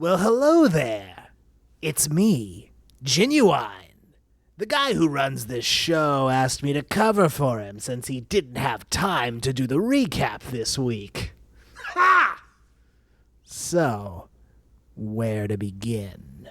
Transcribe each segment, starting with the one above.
Well, hello there. It's me, Ginuwine. The guy who runs this show asked me to cover for him since he didn't have time to do the recap this week. Ha! So, where to begin?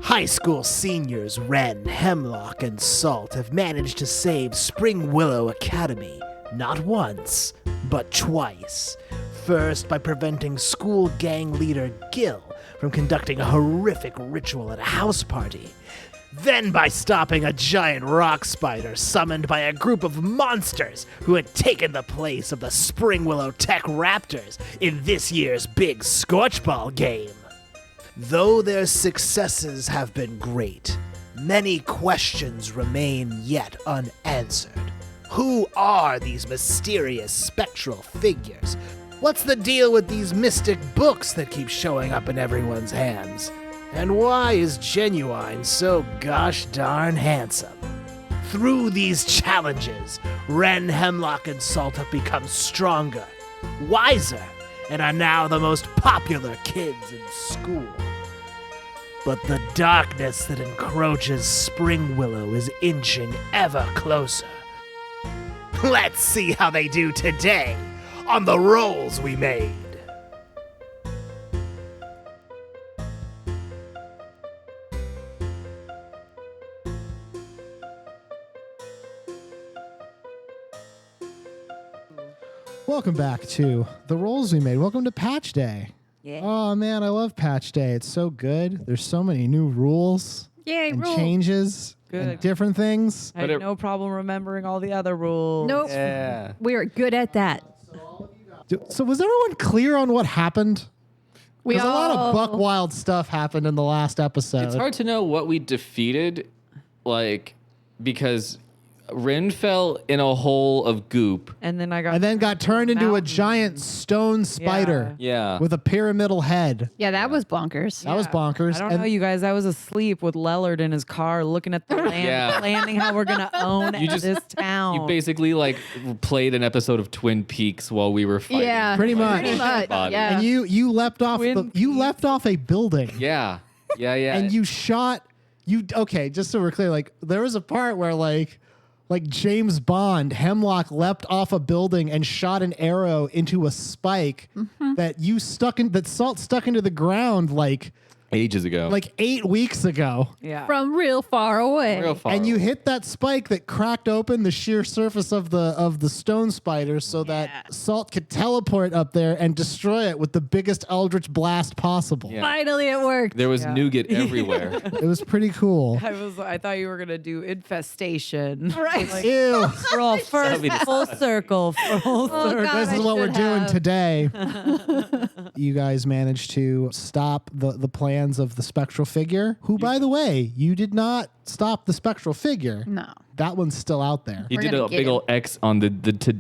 High school seniors Wren, Hemlock, and Salt have managed to save Spring Willow Academy not once, but twice. First, by preventing school gang leader Gil from conducting a horrific ritual at a house party. Then by stopping a giant rock spider summoned by a group of monsters who had taken the place of the Spring Willow Tech Raptors in this year's big Scorchball game. Though their successes have been great, many questions remain yet unanswered. Who are these mysterious spectral figures? What's the deal with these mystic books that keep showing up in everyone's hands? And why is Ginuwine so gosh darn handsome? Through these challenges, Wren, Hemlock, and Salt have become stronger, wiser, and are now the most popular kids in school. But the darkness that encroaches Spring Willow is inching ever closer. Let's see how they do today on the rolls we made. Welcome back to The Rolls We Made. Welcome to Patch Day. Yeah. Oh, man, I love Patch Day. It's so good. There's so many new rules Yay, and rules. changes and Good. different things. I had no problem remembering all the other rules. Nope. Yeah. We're good at that. So was everyone clear on what happened? We Because a lot all- of buck wild stuff happened in the last episode. It's hard to know what we defeated, because Wren fell in a hole of goop. And then I got and then got turned into a mountain. giant stone spider Yeah. with a pyramidal head. Yeah, that was bonkers. That was bonkers. I don't And- know, you guys. I was asleep with Lellard in his car, looking at the land, Yeah. planning how we're gonna own this town. You basically played an episode of Twin Peaks while we were fighting. Yeah, Pretty much. Pretty much. Body. Yeah. And you leapt off Twin you leapt off a building. Yeah. Yeah. And you shot okay, just so we're clear, there was a part where like James Bond, Hemlock leapt off a building and shot an arrow into a spike that Salt stuck into the ground ages ago. 8 weeks ago. yeah. From real far away. Real far. And you hit that spike that cracked open the sheer surface of the stone spider so that Salt could teleport up there and destroy it with the biggest eldritch blast possible. Yeah. Finally, it worked. There was nougat everywhere. It was pretty cool. I thought you were gonna do infestation. Right. Ew. We're all first full circle. Full Oh, circle. God, This is I what we're should doing have. today. You guys managed to stop the plans of the spectral figure, who, by the way, you did not stop the spectral figure. No. That one's still out there. He We're did gonna a get big him. old X on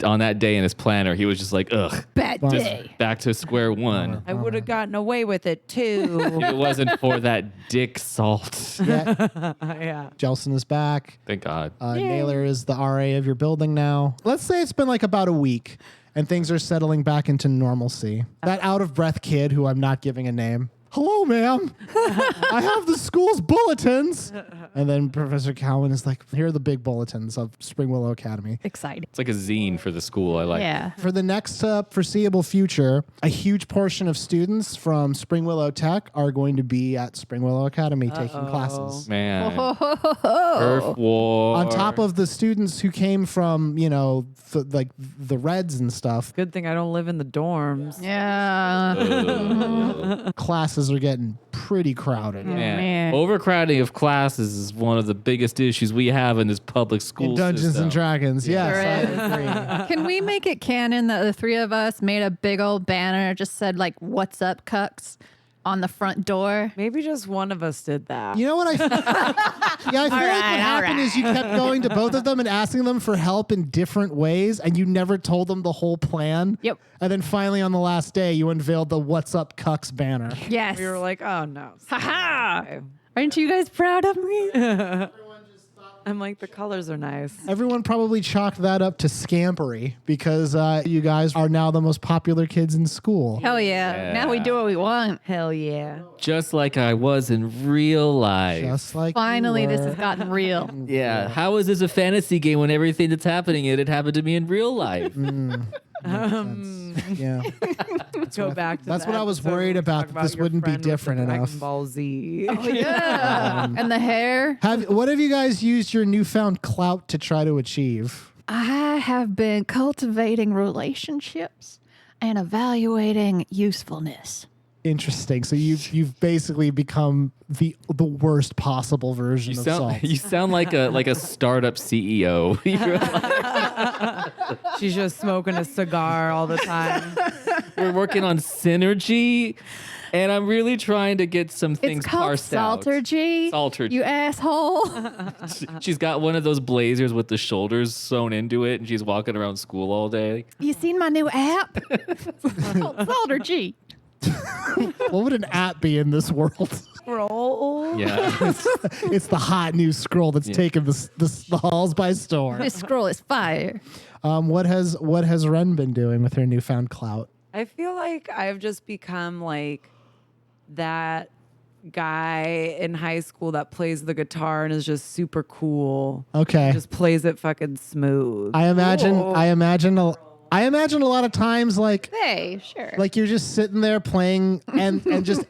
on that day in his planner. He was just like, ugh, Bad day. back to square one. I would have gotten away with it too. If it wasn't for that dick Salt. Yeah, yeah. Jelson is back. Thank God. Naylor is the RA of your building now. Let's say it's been about a week and things are settling back into normalcy. That out of breath kid who I'm not giving a name. Hello, ma'am. I have the school's bulletins. And then Professor Cowan is like, here are the big bulletins of Spring Willow Academy. Exciting. It's like a zine for the school. I like. Yeah. For the next foreseeable future, a huge portion of students from Spring Willow Tech are going to be at Spring Willow Academy taking classes. Man. Oh, Turf war. On top of the students who came from, the Reds and stuff, Good thing I don't live in the dorms. Yeah. classes are getting pretty crowded. Man. Overcrowding of classes is one of the biggest issues we have in this public school In Dungeons system. and Dragons, yes, Sure I is. agree. Can we make it canon that the three of us made a big old banner just said "What's up, cucks" on the front door? Maybe just one of us did that. You know what I feel like what happened is you kept going to both of them and asking them for help in different ways, and you never told them the whole plan. Yep. And then finally on the last day, you unveiled the "What's Up Cucks" banner. Yes. We were like, oh no. Ha-ha! Aren't you guys proud of me? Everyone just thought I'm like, the colors are nice. Everyone probably chalked that up to scampery because you guys are now the most popular kids in school. Hell yeah. Now we do what we want. Hell yeah. Just like I was in real life. Just like Finally, you this were. has gotten real. Yeah. How is this a fantasy game when everything that's happening in it happened to me in real life? Yeah. Let's go back to that's the what I was episode worried where we about, talk that this your wouldn't be friend with the different Dragon enough. Ball Z. Oh, yeah. And the hair. What have you guys used your newfound clout to try to achieve? I have been cultivating relationships and evaluating usefulness. Interesting. So you've basically become the worst possible version You of Salt. sound like a startup CEO. She's just smoking a cigar all the time. We're working on synergy, and I'm really trying to get some things It's called parsed out. Saltergy. Saltergy. You asshole. She's got one of those blazers with the shoulders sewn into it, and she's walking around school all day. You seen my new app? It's called Saltergy. What would an app be in this world? Roll. Yeah. It's the hot new scroll that's taken the halls by storm. This scroll is fire. What has Wren been doing with her newfound clout? I feel like I've just become like that guy in high school that plays the guitar and is just super cool. Okay. Just plays it fucking smooth. I imagine a lot of times like Hey, sure. like you're just sitting there playing and just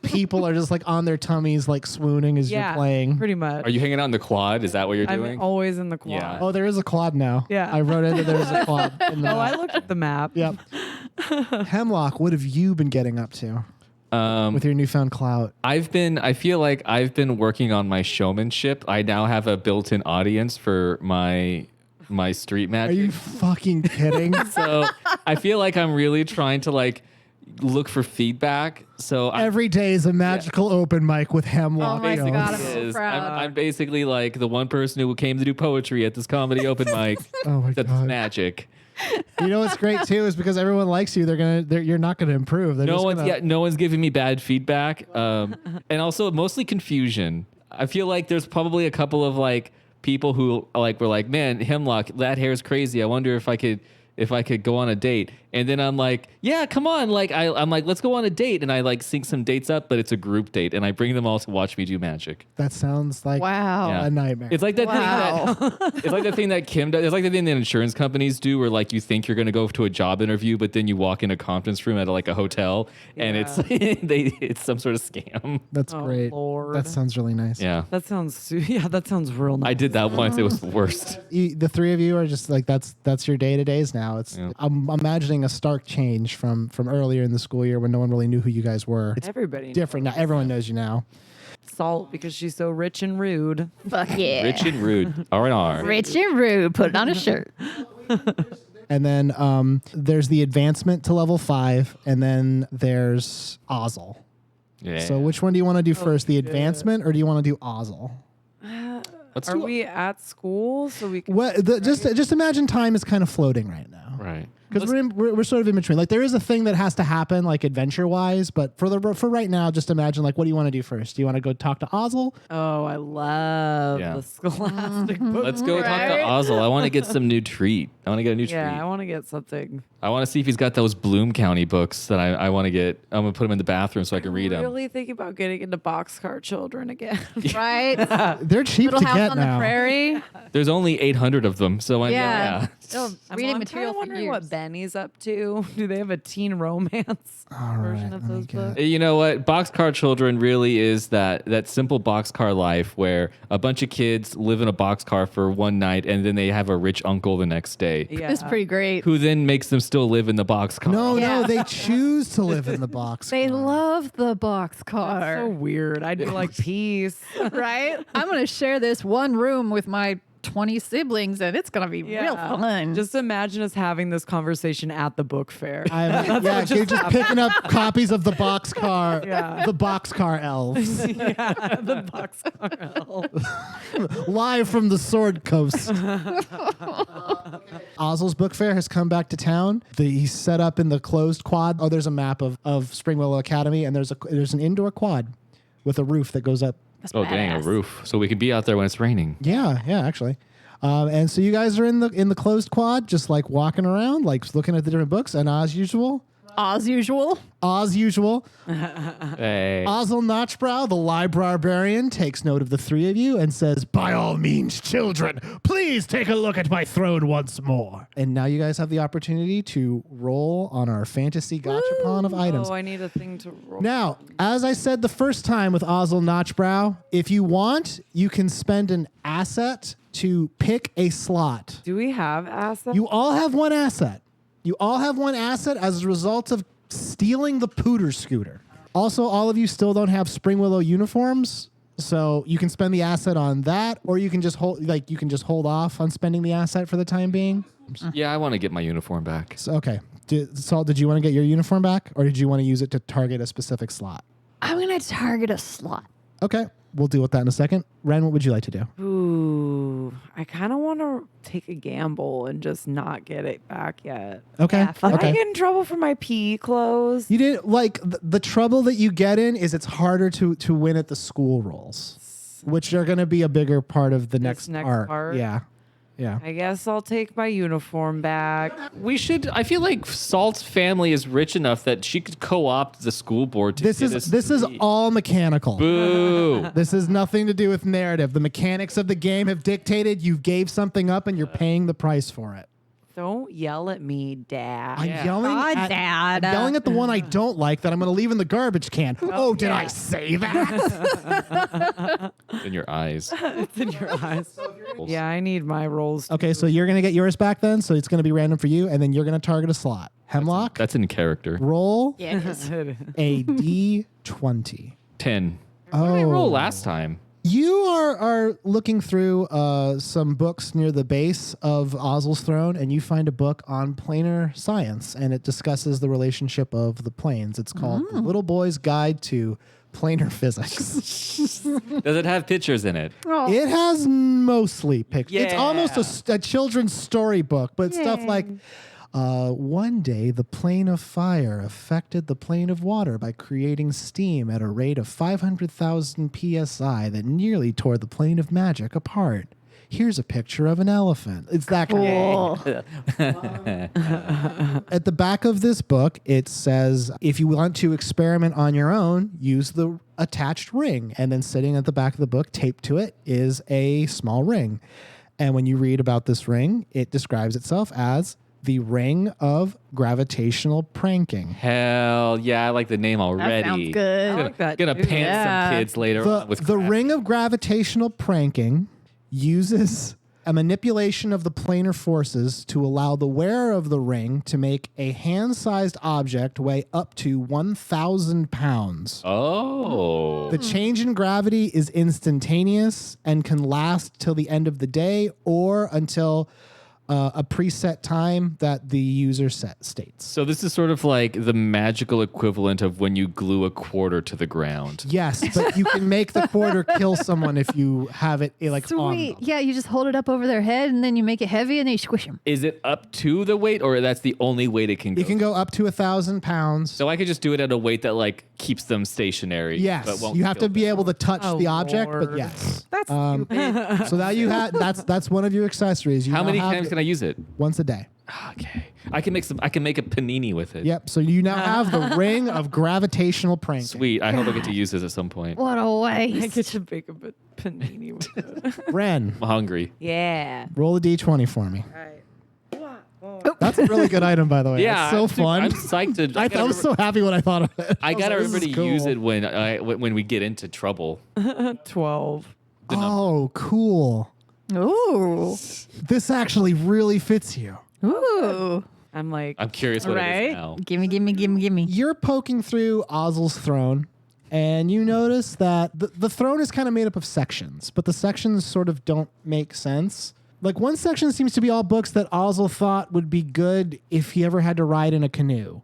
people are just like on their tummies like swooning as yeah, you're playing. pretty much. Are you hanging out in the quad? Is that what you're doing? I'm always in the quad. Yeah. Oh, there is a quad now. Yeah. I wrote in that there's a quad. In the Oh, I map. looked at the map. Yep. Hemlock, what have you been getting up to Um, with your newfound clout? I feel like I've been working on my showmanship. I now have a built-in audience for my street Are magic. you fucking kidding? So I feel like I'm really trying to like look for feedback. So Every day is a magical open mic with Hemlock. Oh my Jones. God, I'm so is. proud. I'm basically like the one person who came to do poetry at this comedy open mic. Oh my That's God. magic. You know what's great too is because everyone likes you, you're not gonna improve. They're No just one's gonna, no one's giving me bad feedback, and also mostly confusion. I feel like there's probably a couple of like people who like were like, man, Hemlock, that hair's crazy. I wonder if I could go on a date. And then I'm like, yeah, come on. Like I'm like, let's go on a date. And I like sync some dates up, but it's a group date. And I bring them all to watch me do magic. That sounds like Wow. Yeah. a nightmare. It's like that Wow. thing that it's like the thing that Kim does. It's like the thing that insurance companies do where like you think you're gonna go to a job interview, but then you walk in a conference room at like a hotel and it's it's some sort of scam. That's Oh, great. Lord. That sounds really nice. Yeah. That sounds that sounds real nice. I did that once. It was the worst. The three of you are just like that's your day to days now. It's Yeah. I'm imagining a stark change from earlier in the school year when no one really knew who you guys were. It's Everybody different now. Everyone knows you now. Salt because she's so rich and rude. Fuck yeah. Rich and rude. R&R. Rich and rude. Put it on a shirt. And then there's the advancement to level 5, and then there's Ozzle. Yeah. So which one do you want to do first, the advancement, or do you want to do Ozzle? Let's Are do we at school so we can? What just imagine time is kind of floating right now. right. Because we're sort of in between. Like there is a thing that has to happen, like adventure wise, but for right now, just imagine like what do you want to do first? Do you want to go talk to Ozzle? Oh, I love Yeah. the scholastic book. Let's go talk to Right? Ozzle. I want to get some new treat. I want to get a new Yeah, I treat. want to get something. I want to see if he's got those Bloom County books that I want to get. I'm going to put them in the bathroom so I can read them. Really thinking about getting into Boxcar Children again. Right? They're cheap Little to house get on now. the prairie. There's only 800 of them. So Yeah. yeah. Reading material for wondering years. what Benny's up to. Do they have a teen romance version of let me those get books? You know what? Boxcar Children really is that simple boxcar life where a bunch of kids live in a boxcar for one night and then they have a rich uncle the next day Yeah. It's pretty great. who then makes them still live in the boxcar. No, Yeah. they choose to live in the box. They love the box So car. weird. I'd be like, peace. Right? I'm going to share this one room with my 20 siblings and it's going to be real fun. Just imagine us having this conversation at the book fair. You're just picking up copies of the boxcar, Yeah. the boxcar elves, Yeah, the Boxcar Elf. live from the Sword Coast. Ozzle's Book Fair has come back to town. He's set up in the closed quad. Oh, there's a map of Spring Willow Academy, and there's an indoor quad with a roof that goes up Oh, dang, a badass. roof. So we can be out there when it's raining. Yeah, actually. And so you guys are in the closed quad, just like walking around, like looking at the different books, and as usual, As usual. Hey. Ozzle Notchbrow, the librarian, takes note of the three of you and says, "By all means, children, please take a look at my throne once more." And now you guys have the opportunity to roll on our fantasy gachapon of items. Oh, I need a thing to roll. Now, as I said the first time with Ozzle Notchbrow, if you want, you can spend an asset to pick a slot. Do we have assets? You all have one asset. You all have one asset as a result of stealing the Pooter scooter. Also, all of you still don't have Spring Willow uniforms, so you can spend the asset on that, or you can just hold off on spending the asset for the time being. Yeah, I want to get my uniform back. So, okay. Saul, did you want to get your uniform back, or did you want to use it to target a specific slot? I'm going to target a slot. Okay, we'll deal with that in a second. Ren, what would you like to do? Ooh, I kind of want to take a gamble and just not get it back yet. Okay. Yeah, fuck Did I Okay. get in trouble for my PE clothes? You did like the trouble that you get in is it's harder to win at the school rolls, which are going to be a bigger part of the next arc. part? Yeah. I guess I'll take my uniform back. I feel like Salt's family is rich enough that she could co-opt the school board to This get is us this is three. all mechanical. Boo. This has nothing to do with narrative. The mechanics of the game have dictated you gave something up and you're paying the price for it. Don't yell at me, Dad. I'm yelling at Dad. I'm yelling at the one I don't like that I'm going to leave in the garbage can. Oh, did I say that? In your eyes. It's in your eyes. Yeah, I need my rolls. Okay, so you're going to get yours back then. So it's going to be random for you, and then you're going to target a slot. Hemlock, That's in character. roll Yeah, it is. a d20. 10. Oh, What did I roll last time? You are looking through some books near the base of Ozzle's throne, and you find a book on planar science, and it discusses the relationship of the planes. It's called The Little Boy's Guide to Planar Physics. Does it have pictures in it? Oh, It has mostly pictures. It's Yeah. almost a children's storybook, but stuff like one day the plane of fire affected the plane of water by creating steam at a rate of 500,000 psi that nearly tore the plane of magic apart. Here's a picture of an elephant. It's that kind of cool. At the back of this book, it says, if you want to experiment on your own, use the attached ring. And then sitting at the back of the book, taped to it, is a small ring. And when you read about this ring, it describes itself as the ring of gravitational pranking. Hell yeah, I like the name already. That sounds good. I like that Gonna too. pant Yeah. some kids later on with The crap. ring of gravitational pranking uses a manipulation of the planar forces to allow the wearer of the ring to make a hand-sized object weigh up to 1,000 pounds. Oh. The change in gravity is instantaneous and can last till the end of the day or until a preset time that the user states. So this is sort of like the magical equivalent of when you glue a quarter to the ground. Yes, but you can make the quarter kill someone if you have it on Sweet. them. Yeah, you just hold it up over their head and then you make it heavy and then you squish them. Is it up to the weight, or that's the only weight it can go? You can go up to 1,000 pounds. So I could just do it at a weight that like keeps them stationary. Yes, but won't you have kill to be them. able to touch Oh, the object, but Lord. yes. That's stupid. So now you have that's one of your accessories. You How now many have times can I use it? Once a day. Okay, I can make a panini with it. Yep. So you now have the ring of gravitational pranking. Sweet. I hope I get to use this at some point. What a I waste. get to bake a panini with it. Ren, I'm hungry. Yeah. roll a d20 for me. All right. That's a really good item, by the way. Yeah, It's so I'm super- fun. I'm psyched to. I was so happy when I thought of it. I was gotta like, this remember is to use cool. it when we get into trouble. 12. Oh, cool. Ooh. This actually really fits you. Ooh. I'm like, I'm curious what it Right? is now. Gimme, gimme, gimme, gimme. You're poking through Ozzle's throne, and you notice that the throne is kind of made up of sections, but the sections sort of don't make sense. Like one section seems to be all books that Ozzle thought would be good if he ever had to ride in a canoe.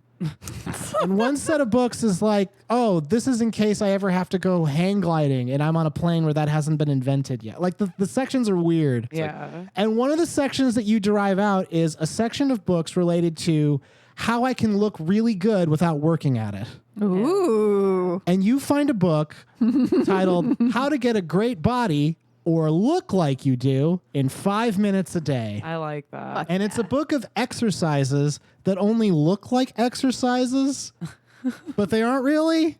And one set of books is like, oh, this is in case I ever have to go hang gliding and I'm on a plane where that hasn't been invented yet. Like the sections are weird. yeah. And one of the sections that you derive out is a section of books related to how I can look really good without working at it. Ooh. And you find a book titled How to Get a Great Body or Look Like You Do in 5 minutes a Day. I like that. And it's a book of exercises that only look like exercises, but they aren't really.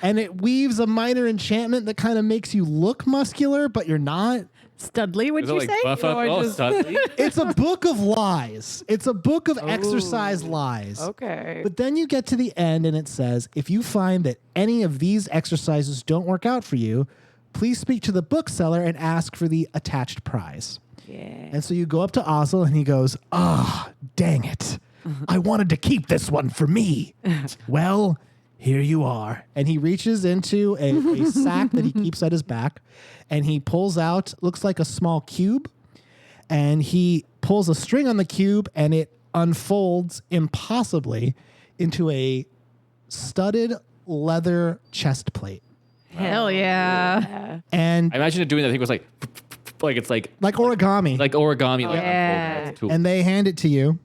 And it weaves a minor enchantment that kind of makes you look muscular, but you're not. Studley, would Is it you like say? buff up? Oh, Studley. It's a book of lies. It's a book of exercise lies. Okay. But then you get to the end and it says, if you find that any of these exercises don't work out for you, please speak to the bookseller and ask for the attached prize. Yeah. And so you go up to Ozzle and he goes, dang it. I wanted to keep this one for me. Well, here you are. And he reaches into a sack that he keeps at his back and he pulls out, looks like a small cube, and he pulls a string on the cube and it unfolds impossibly into a studded leather chest plate. Hell yeah. And I imagine it doing that. I think it was like it's like origami. like origami. Like yeah. that's cool. And they hand it to you.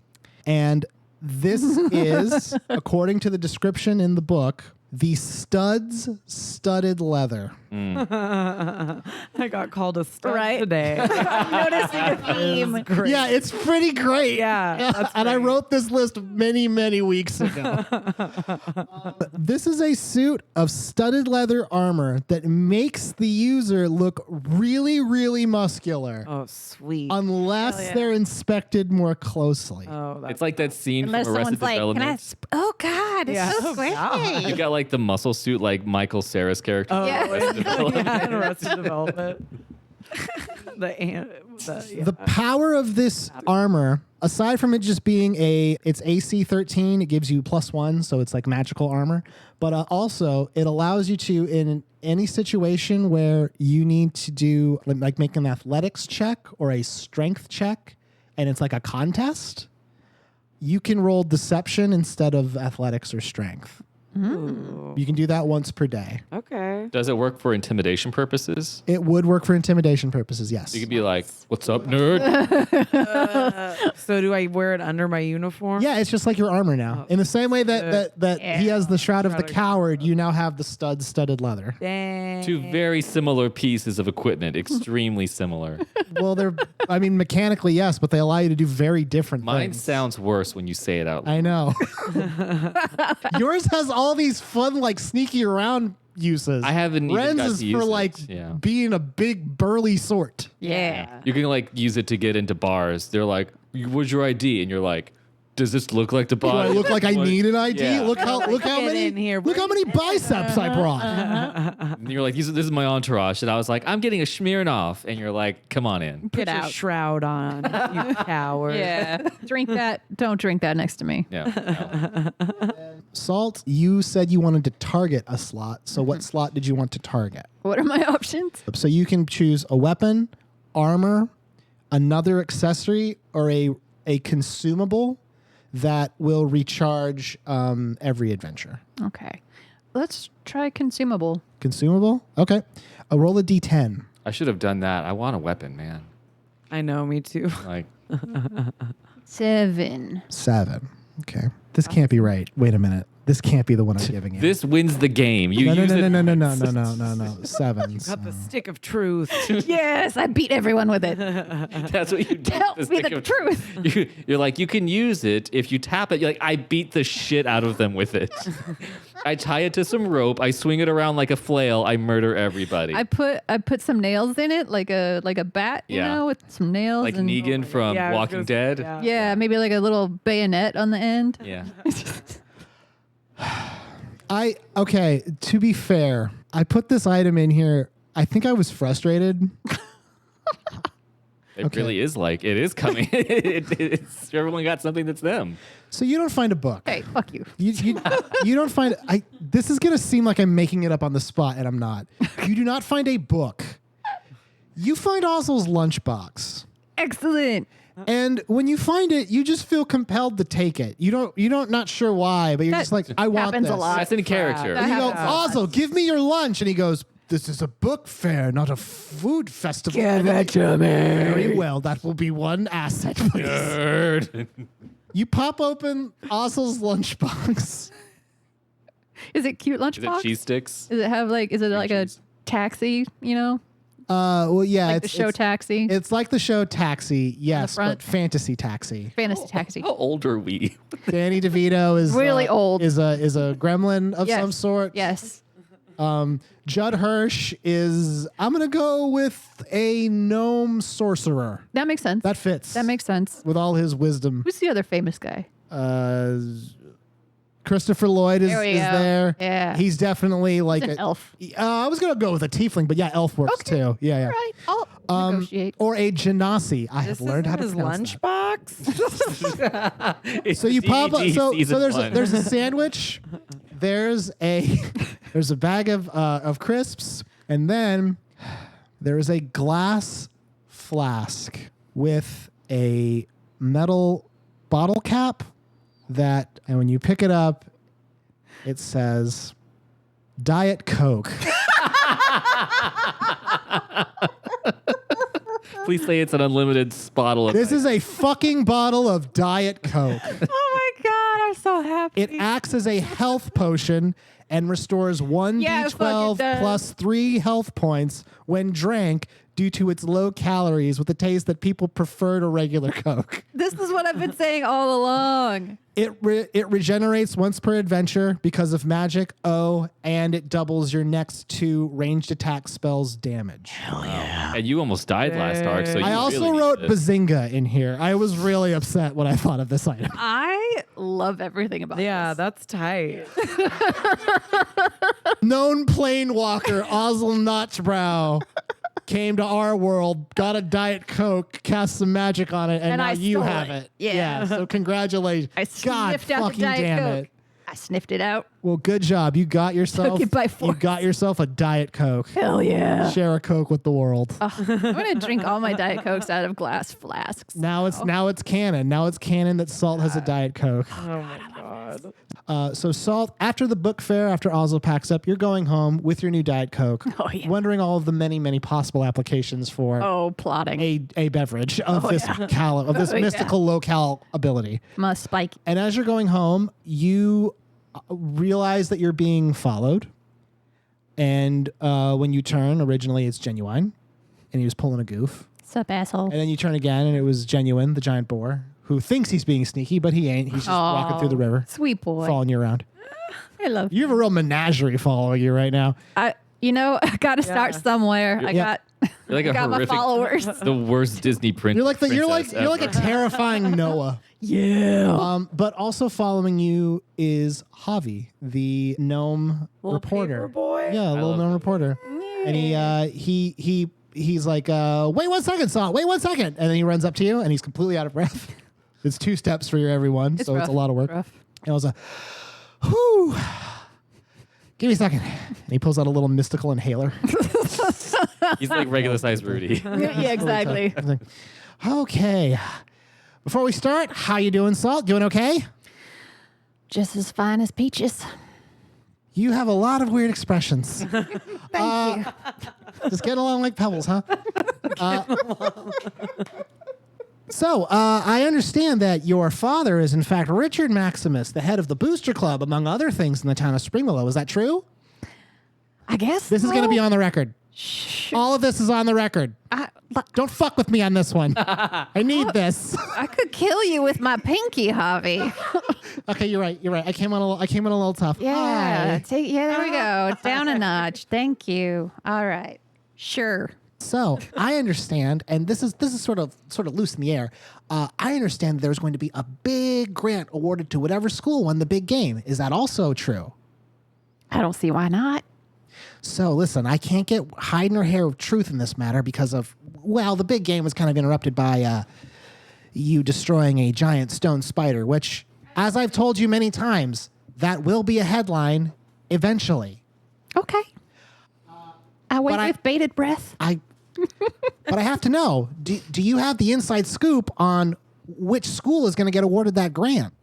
And this is, according to the description in the book, the studs studded leather. I got called a stud Right? today. I'm noticing a theme. Great. Yeah, it's pretty great. Yeah, that's and I great. wrote this list many, many weeks ago. This is a suit of studded leather armor that makes the user look really, really muscular. Oh, sweet. Unless yeah. they're inspected more closely. Oh, that's It's like that scene Unless from Arrested someone's like, can I? Development. Oh God, it's Yeah. so Oh, great. God. You got like the muscle suit, like Michael Sarah's character. Oh, Yeah. yeah, Arrested Development. The power of this armor, aside from it just being it's AC 13, it gives you +1, so it's like magical armor. But also, it allows you to, in any situation where you need to do, like make an athletics check or a strength check, and it's like a contest, you can roll deception instead of athletics or strength. You can do that once per day. Okay. Does it work for intimidation purposes? It would work for intimidation purposes, yes. You could be like, "What's up, nerd?" So do I wear it under my uniform? Yeah, it's just like your armor now. In the same way that he has the Shroud of the Coward, you now have the studded leather. Dang. Two very similar pieces of equipment, extremely similar. Well, mechanically, yes, but they allow you to do very different Mine things. sounds worse when you say it out loud. I know. Yours has all these fun, like sneaky around uses. I haven't even Wren's got is to for use it. like Yeah. being a big burly sort. Yeah. You can like use it to get into bars. They're like, "Where's your ID?" And you're like, "Does this look like the bar?" Do I look like I need an ID? Yeah. Look how Get in here. look how many biceps I brought. And you're like, "This is my entourage," and I was like, "I'm getting a Smirnoff," and you're like, "Come on in." Put Get your out. shroud on, you coward. Yeah. Drink that. Don't drink that next to me. Yeah. No. Salt, you said you wanted to target a slot. So what slot did you want to target? What are my options? So you can choose a weapon, armor, another accessory, or a consumable that will recharge every adventure. Okay. Let's try consumable. Consumable? Okay. Roll a d10. I should have done that. I want a weapon, man. I know, me too. Like, 7. 7. Okay. This can't be right. Wait a minute. This can't be the one I'm giving you. this wins the game. You no, use it. no. 7. Got the stick of truth. Yes, I beat everyone with it. That's what you do. Tell with me stick the of truth. You're like, you can use it if you tap it. You're like, I beat the shit out of them with it. I tie it to some rope. I swing it around like a flail. I murder everybody. I put some nails in it, like a bat, you Yeah. with some nails. like and Negan from Yeah, I was Walking gonna say, Dead. yeah. Yeah, maybe like a little bayonet on the end. Yeah. Okay, to be fair, I put this item in here. I think I was frustrated. It Okay. really is like, it is coming. It's, everyone got something that's them. So you don't find a book. Hey, fuck you. You don't find this is gonna seem like I'm making it up on the spot, and I'm not. You do not find a book. You find Ozzle's lunchbox. Excellent. And when you find it, you just feel compelled to take it. You don't not sure why, but you're That just like, I want happens this. a lot. That's in character. That And you go, happens. Ozzle, give me your lunch. And he goes, This is a book fair, not a food festival. Give it to me. Very well. That will be one asset, please. Nerd. You pop open Ozzle's lunchbox. Is it cute Is lunchbox? it cheese sticks? Is it have like? Is it like cheese. a taxi? You know, Well, yeah, like the show Taxi, It's like the show Taxi, yes, front. but fantasy taxi. fantasy taxi. How old are we? Danny DeVito is Really old. Is a gremlin of Yes. some sort. Yes. Judd Hirsch is. I'm gonna go with a gnome sorcerer. That makes sense. That fits. That makes sense. with all his wisdom. Who's the other famous guy? Christopher Lloyd is There we go. there. Yeah. He's definitely like He's an elf. I was gonna go with a tiefling, but yeah, elf works Okay. too. Yeah, yeah. All right. I'll negotiate. Or a genasi. I have This learned is how to his pronounce that. lunchbox. So you pop up. So there's a there's a sandwich. There's a bag of crisps, and then there is a glass flask with a metal bottle cap that, and when you pick it up, it says Diet Coke. Please say it's an unlimited bottle of. This is a fucking bottle of Diet Coke. Oh my God, I'm so happy. It acts as a health potion and restores 1d12 Yeah, fuck, it does. plus 3 health points when drank due to its low calories with a taste that people prefer to regular Coke. This is what I've been saying all along. It regenerates once per adventure because of magic. Oh, and it doubles your next 2 ranged attack spells damage. And you almost died last arc, so you I also really need wrote this. Bazinga in here. I was really upset when I thought of this item. I love everything about yeah, this. that's tight. Known planewalker Ozzle Notchbrow came to our world, got a Diet Coke, cast some magic on it, and And now I you stole have it. it. Yeah. So congratulations. I God sniffed out the fucking Diet damn Coke. it. I sniffed it out. Well, good job. You got yourself. Took it by You force. got yourself a Diet Coke. Hell yeah. Share a Coke with the world. I'm gonna drink all my Diet Cokes out of glass flasks. Now it's canon. Now it's canon that Salt has a Diet Coke. Oh my God. So Salt, after the book fair, after Ozzle packs up, you're going home with your new Diet Coke, Oh, yeah. wondering all of the many, many possible applications for Oh, plotting. a beverage of this yeah. mystical low-cal ability. Must spike. And as you're going home, you realize that you're being followed. And when you turn, originally it's Ginuwine, and he was pulling a goof. Sup, asshole? And then you turn again, and it was Genuine, the giant boar, who thinks he's being sneaky, but he ain't. He's just walking through the river, Sweet boy. following you around. I love you. You have a real menagerie following you right now. I got to start somewhere. I Yeah. got You're like a got my horrific, followers. the worst Disney print. You're like you're like princess a ever. terrifying Noah. Yeah. But also following you is Javi, the gnome Little reporter. paper boy? Yeah, little love gnome Javi. reporter. And he's like, wait 1 second, Salt, wait 1 second. And then he runs up to you and he's completely out of breath. It's 2 steps for your everyone, so rough. it's a lot of work. Rough. And I was like, whew. Give me a second. And he pulls out a little mystical inhaler. He's like regular size Rudy. Yeah, exactly. I was like, okay. Before we start, how you doing, Salt? Doing okay? Just as fine as peaches. You have a lot of weird expressions. Thank you. Just getting along like pebbles, huh? So, I understand that your father is, in fact, Richard Maximus, the head of the Booster Club, among other things in the town of Spring Willow. Is that true? I guess This is going to be on the record. Shh. All of this is on the record. Don't fuck with me on this one. I need this. I could kill you with my pinky, Javi. Okay, you're right. You're right. I came in a little tough. Yeah. Hi. There we go. Down a notch. Thank you. All right. Sure. So I understand, and this is sort of loose in the air. I understand there's going to be a big grant awarded to whatever school won the big game. Is that also true? I don't see why not. So listen, I can't get hide nor hair of truth in this matter because of, well, the big game was kind of interrupted by you destroying a giant stone spider, which, as I've told you many times, that will be a headline eventually. Okay. I wait But with bated breath. But I have to know, do you have the inside scoop on which school is going to get awarded that grant?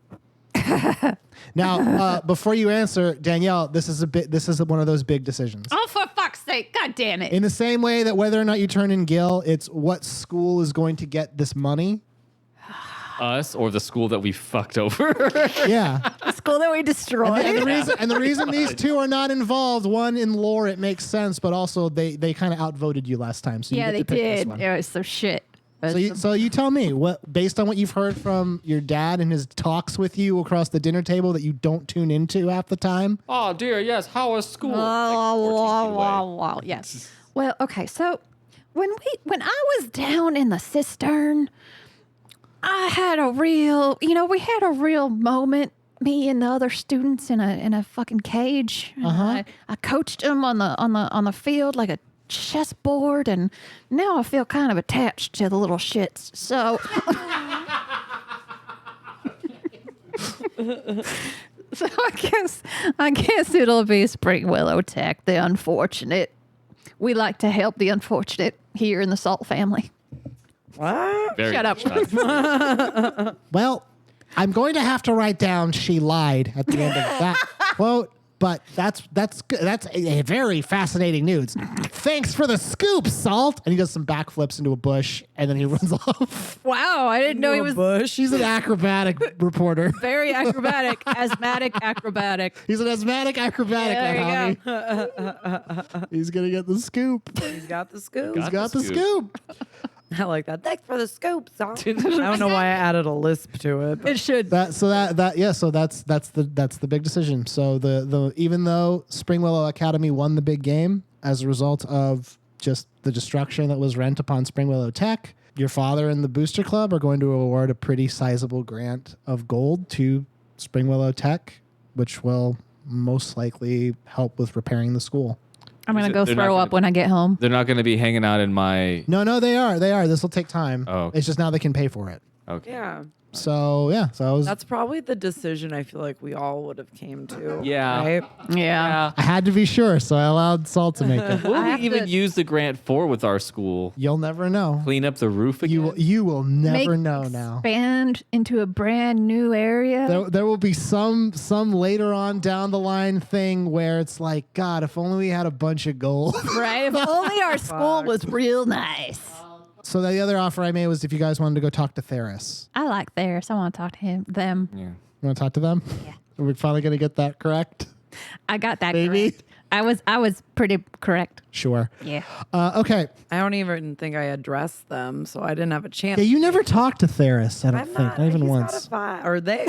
Now, before you answer, Danielle, this is one of those big decisions. Oh, for fuck's sake. God damn it. In the same way that whether or not you turn in Gil, it's what school is going to get this money. Us or the school that we fucked over. Yeah. The school that we destroyed. And the reason these two are not involved, one in lore, it makes sense, but also they kind of outvoted you last time. So you Yeah, get they to pick this did. one. It was so shit. So you tell me, what based on what you've heard from your dad and his talks with you across the dinner table that you don't tune into half the time? Oh dear, yes. How was school? Like 14 feet away. Yes. Well, okay. So when I was down in the cistern, I had a real, we had a real moment. Me and the other students in a fucking cage. I coached them on the field like a chessboard, and now I feel kind of attached to the little shits. So, so I guess it'll be Spring Willow Tech, the unfortunate. We like to help the unfortunate here in the Salt family. What? Very Shut up. Well, I'm going to have to write down she lied at the end of that quote, but that's good. That's a very fascinating news. Thanks for the scoop, Salt. And he does some backflips into a bush, and then he runs off. Wow, I didn't know he was Bush. He's an acrobatic reporter. very acrobatic, asthmatic acrobatic. He's an asthmatic acrobatic. Yeah, there homie. He's gonna get the scoop. He's got the scoop. He's got the scoop. I like that. Thanks for the scoop, son. I don't know why I added a lisp to it. But It should. That's the big decision. So the even though Spring Willow Academy won the big game as a result of just the destruction that was rent upon Spring Willow Tech, your father and the Booster Club are going to award a pretty sizable grant of gold to Spring Willow Tech, which will most likely help with repairing the school. I'm going to go They're not throw gonna- up when I get home. They're not going to be hanging out in my. No, they are. This will take time. Oh, okay. It's just now they can pay for it. Okay. yeah, So yeah, so I was. that's probably the decision I feel like we all would have came to. Yeah. Right? Yeah. I had to be sure, so I allowed Salt to make it. What I do have we even to- use the grant for with our school? You'll never know. Clean up the roof again? You will never Make- know now. Expand into a brand new area. There will be some later on down the line thing where it's like, God, if only we had a bunch of gold. Right? If only our school was real nice. So the other offer I made was if you guys wanted to go talk to Theris. I like Theris. I want to talk to them. Yeah. You want to talk to them? Yeah. Are we finally going to get that correct? I got that Maybe. correct. I was pretty correct. Sure. Yeah. Okay. I don't even think I addressed them, so I didn't have a chance. Yeah, you never talked to Theris, I don't I'm think. not, Not even he's once. Got a vibe, or they.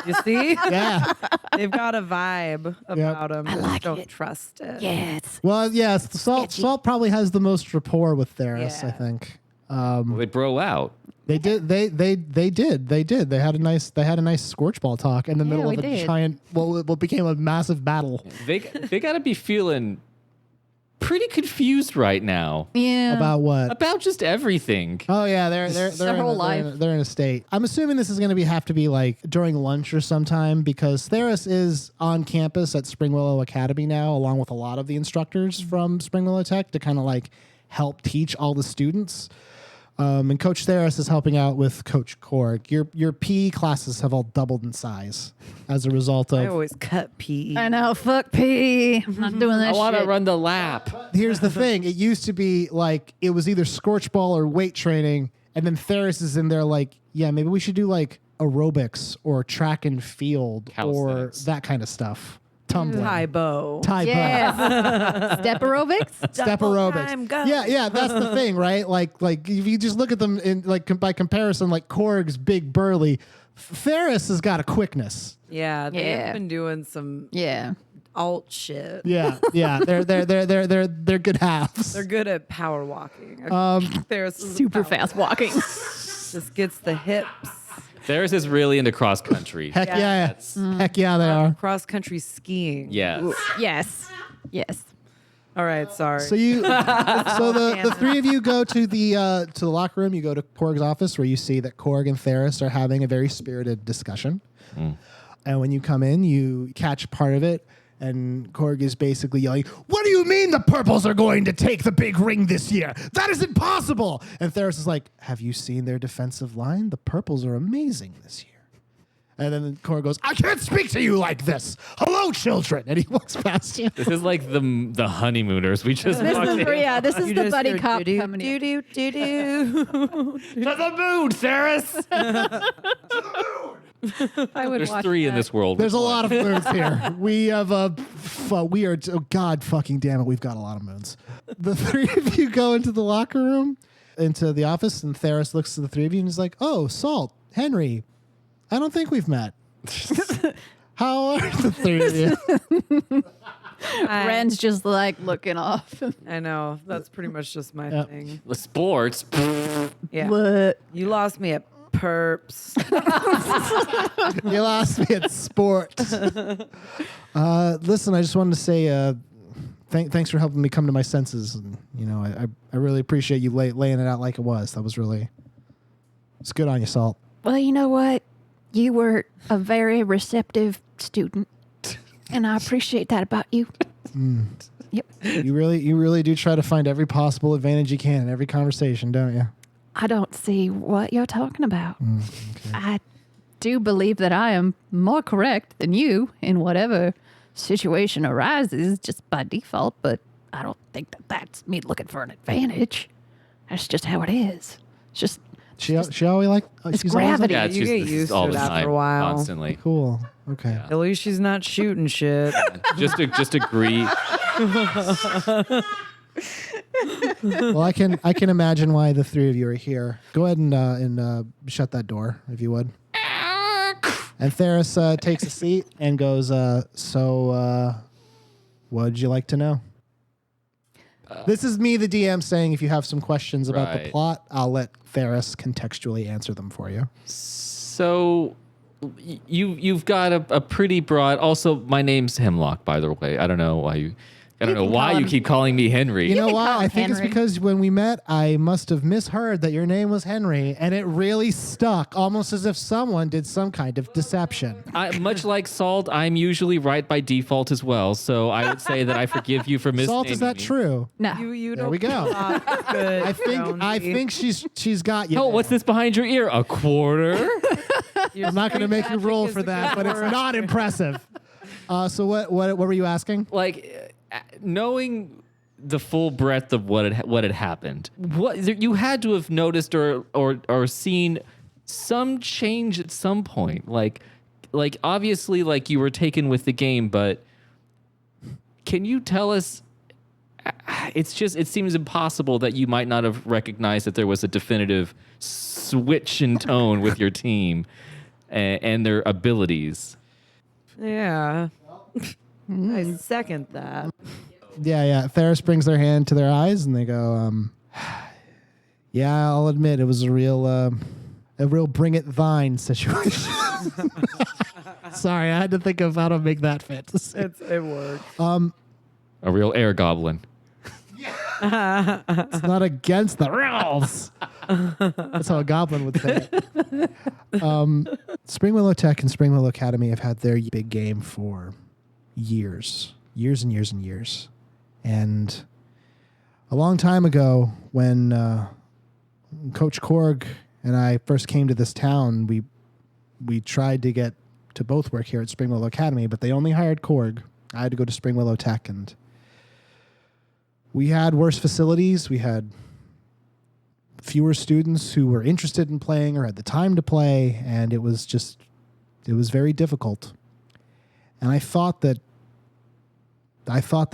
You see? Yeah. They've got a vibe about them. I like don't it. trust it. Yeah, it's Well, yes, Salt probably has the most rapport with Theris, I Yeah. think. Well, they bro out. They did. They did. They had a nice scorch ball talk in the middle we of a did. giant what became a massive battle They got to be feeling pretty confused right now yeah. about what. about just everything. Oh yeah, they're Their whole life. They're in a state. I'm assuming this is going to have to be like during lunch or sometime because Theris is on campus at Spring Willow Academy now, along with a lot of the instructors from Spring Willow Tech to kind of like help teach all the students. And Coach Theris is helping out with Coach Korg. Your PE classes have all doubled in size as a result I of. always cut PE. I know. Fuck P. I'm not doing that I want to shit. run the lap. Here's the thing: it used to be like it was either scorch ball or weight training, and then Theris is in there like, yeah, maybe we should do like aerobics or track and field or Calisthenics. that kind of stuff. Tumbling, High bow. tie Yes. Step aerobics. step Double aerobics. time, go. Yeah, that's the thing, right? Like if you just look at them in like by comparison, like Korg's big burly, Theris has got a quickness. Yeah, they've Yeah. been doing some Yeah. alt shit. Yeah, they're good halves. They're good at power walking. There's Super fast walking. Just gets the hips. Theirs is really into cross country. Heck yeah, Mm. heck yeah, they are. Cross country skiing. Yes. Yes. Yes. All right, sorry. So the three of you go to the locker room. You go to Korg's office where you see that Korg and Theris are having a very spirited discussion. And when you come in, you catch part of it. And Korg is basically yelling, "What do you mean the purples are going to take the big ring this year? That is impossible!" And Theris is like, "Have you seen their defensive line? The purples are amazing this year." And then Cora goes, I can't speak to you like this. Hello, children. And he walks past you. This is like the honeymooners. We just This walked is in. this is the buddy cop do coming in. do do do. To the moon, Saris. I would There's watch 3 in that. this world. There's a Which lot of moons here. We have we are, oh God fucking damn it, we've got a lot of moons. The 3 of you go into the locker room, into the office, and Theris looks to the 3 of you and is like, oh, Salt, Henry, I don't think we've met. How are the 3 of you? Wren's just like looking off. I know. That's pretty much just my Yep. thing. The sports. Yeah. What? You lost me at perps. You lost me at sport. Listen, I just wanted to say thanks for helping me come to my senses. And, you know, I really appreciate you laying it out like it was. That was really, it's good on you, Salt. Well, you know what? You were a very receptive student, and I appreciate that about you. Yep. You really do try to find every possible advantage you can in every conversation, don't you? I don't see what you're talking about. Okay. I do believe that I am more correct than you in whatever situation arises just by default, but I don't think that that's me looking for an advantage. That's just how it is. It's just She always like It's she's always gravity. Yeah, You it's just get this used all to the it after time, a while. constantly. cool. Okay. Yeah. At least she's not shooting shit. Just agree. Well, I can imagine why the 3 of you are here. Go ahead and shut that door, if you would. And Theris takes a seat and goes, so what'd you like to know? This is me, the DM, saying if you have some questions about the Right. plot, I'll let Theris contextually answer them for you. So you've got a pretty broad. Also, my name's Hemlock, by the way. I don't know why you. I don't You know can why call you him- keep calling me Henry. You know can why? call I him think it's Henry. because when we met, I must have misheard that your name was Henry, and it really stuck, almost as if someone did some kind of deception. Much like Salt, I'm usually right by default as well. So I would say that I forgive you for misnaming Salt, is that me. true? no. You There don't we go. talk good, I Jonesy. think she's got you. Oh, there. what's this behind your ear? A quarter? I'm not going to make you roll for that, but it's not impressive. So what were you asking? Like knowing the full breadth of what had happened. You had to have noticed or seen some change at some point. Like obviously like you were taken with the game, but can you tell us? It seems impossible that you might not have recognized that there was a definitive switch in tone with your team and their abilities. Yeah. I second that. Yeah. Theris brings their hand to their eyes and they go, yeah, I'll admit it was a real bring it thine situation. Sorry, I had to think of how to make that fit. It worked. A real air goblin. It's not against the rules. That's how a goblin would say it. Spring Willow Tech and Spring Willow Academy have had their big game for years and years and years. And a long time ago, when Coach Korg and I first came to this town, we tried to get to both work here at Spring Willow Academy, but they only hired Korg. I had to go to Spring Willow Tech, and we had worse facilities. We had fewer students who were interested in playing or had the time to play, and it was very difficult. And I thought that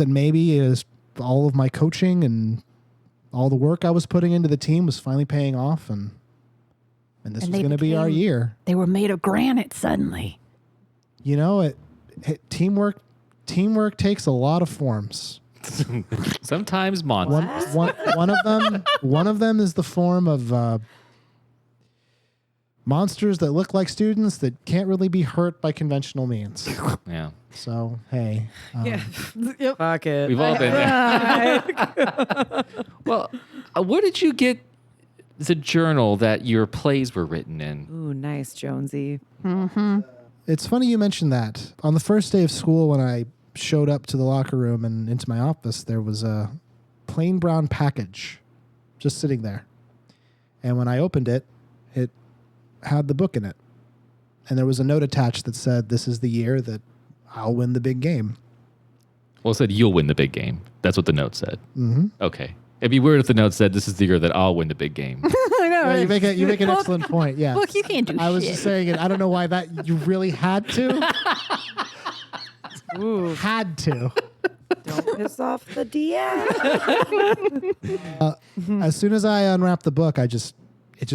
maybe it was all of my coaching and all the work I was putting into the team was finally paying off, and this And was they going to be our became- year. They were made of granite suddenly. You know, teamwork takes a lot of forms. Sometimes monsters. One of them is the form of monsters that look like students that can't really be hurt by conventional means. Yeah. So hey, Fuck it. We've all been there. Well, where did you get the journal that your plays were written in? Ooh, nice, Jonesy. it's funny you mentioned that. On the first day of school, when I showed up to the locker room and into my office, there was a plain brown package just sitting there. And when I opened it, it had the book in it. and there was a note attached that said, "This is the year that I'll win the big game." Well, it said you'll win the big game. That's what the note said. Mm-hmm. Okay. It'd be weird if the note said, "This is the year that I'll win the big game." I know. You make an excellent point. Yeah. Look, you can't do I was shit. just saying it. I don't know why that you really had to. Ooh, Had to. don't piss off the DM. As soon as I unwrapped the book, it just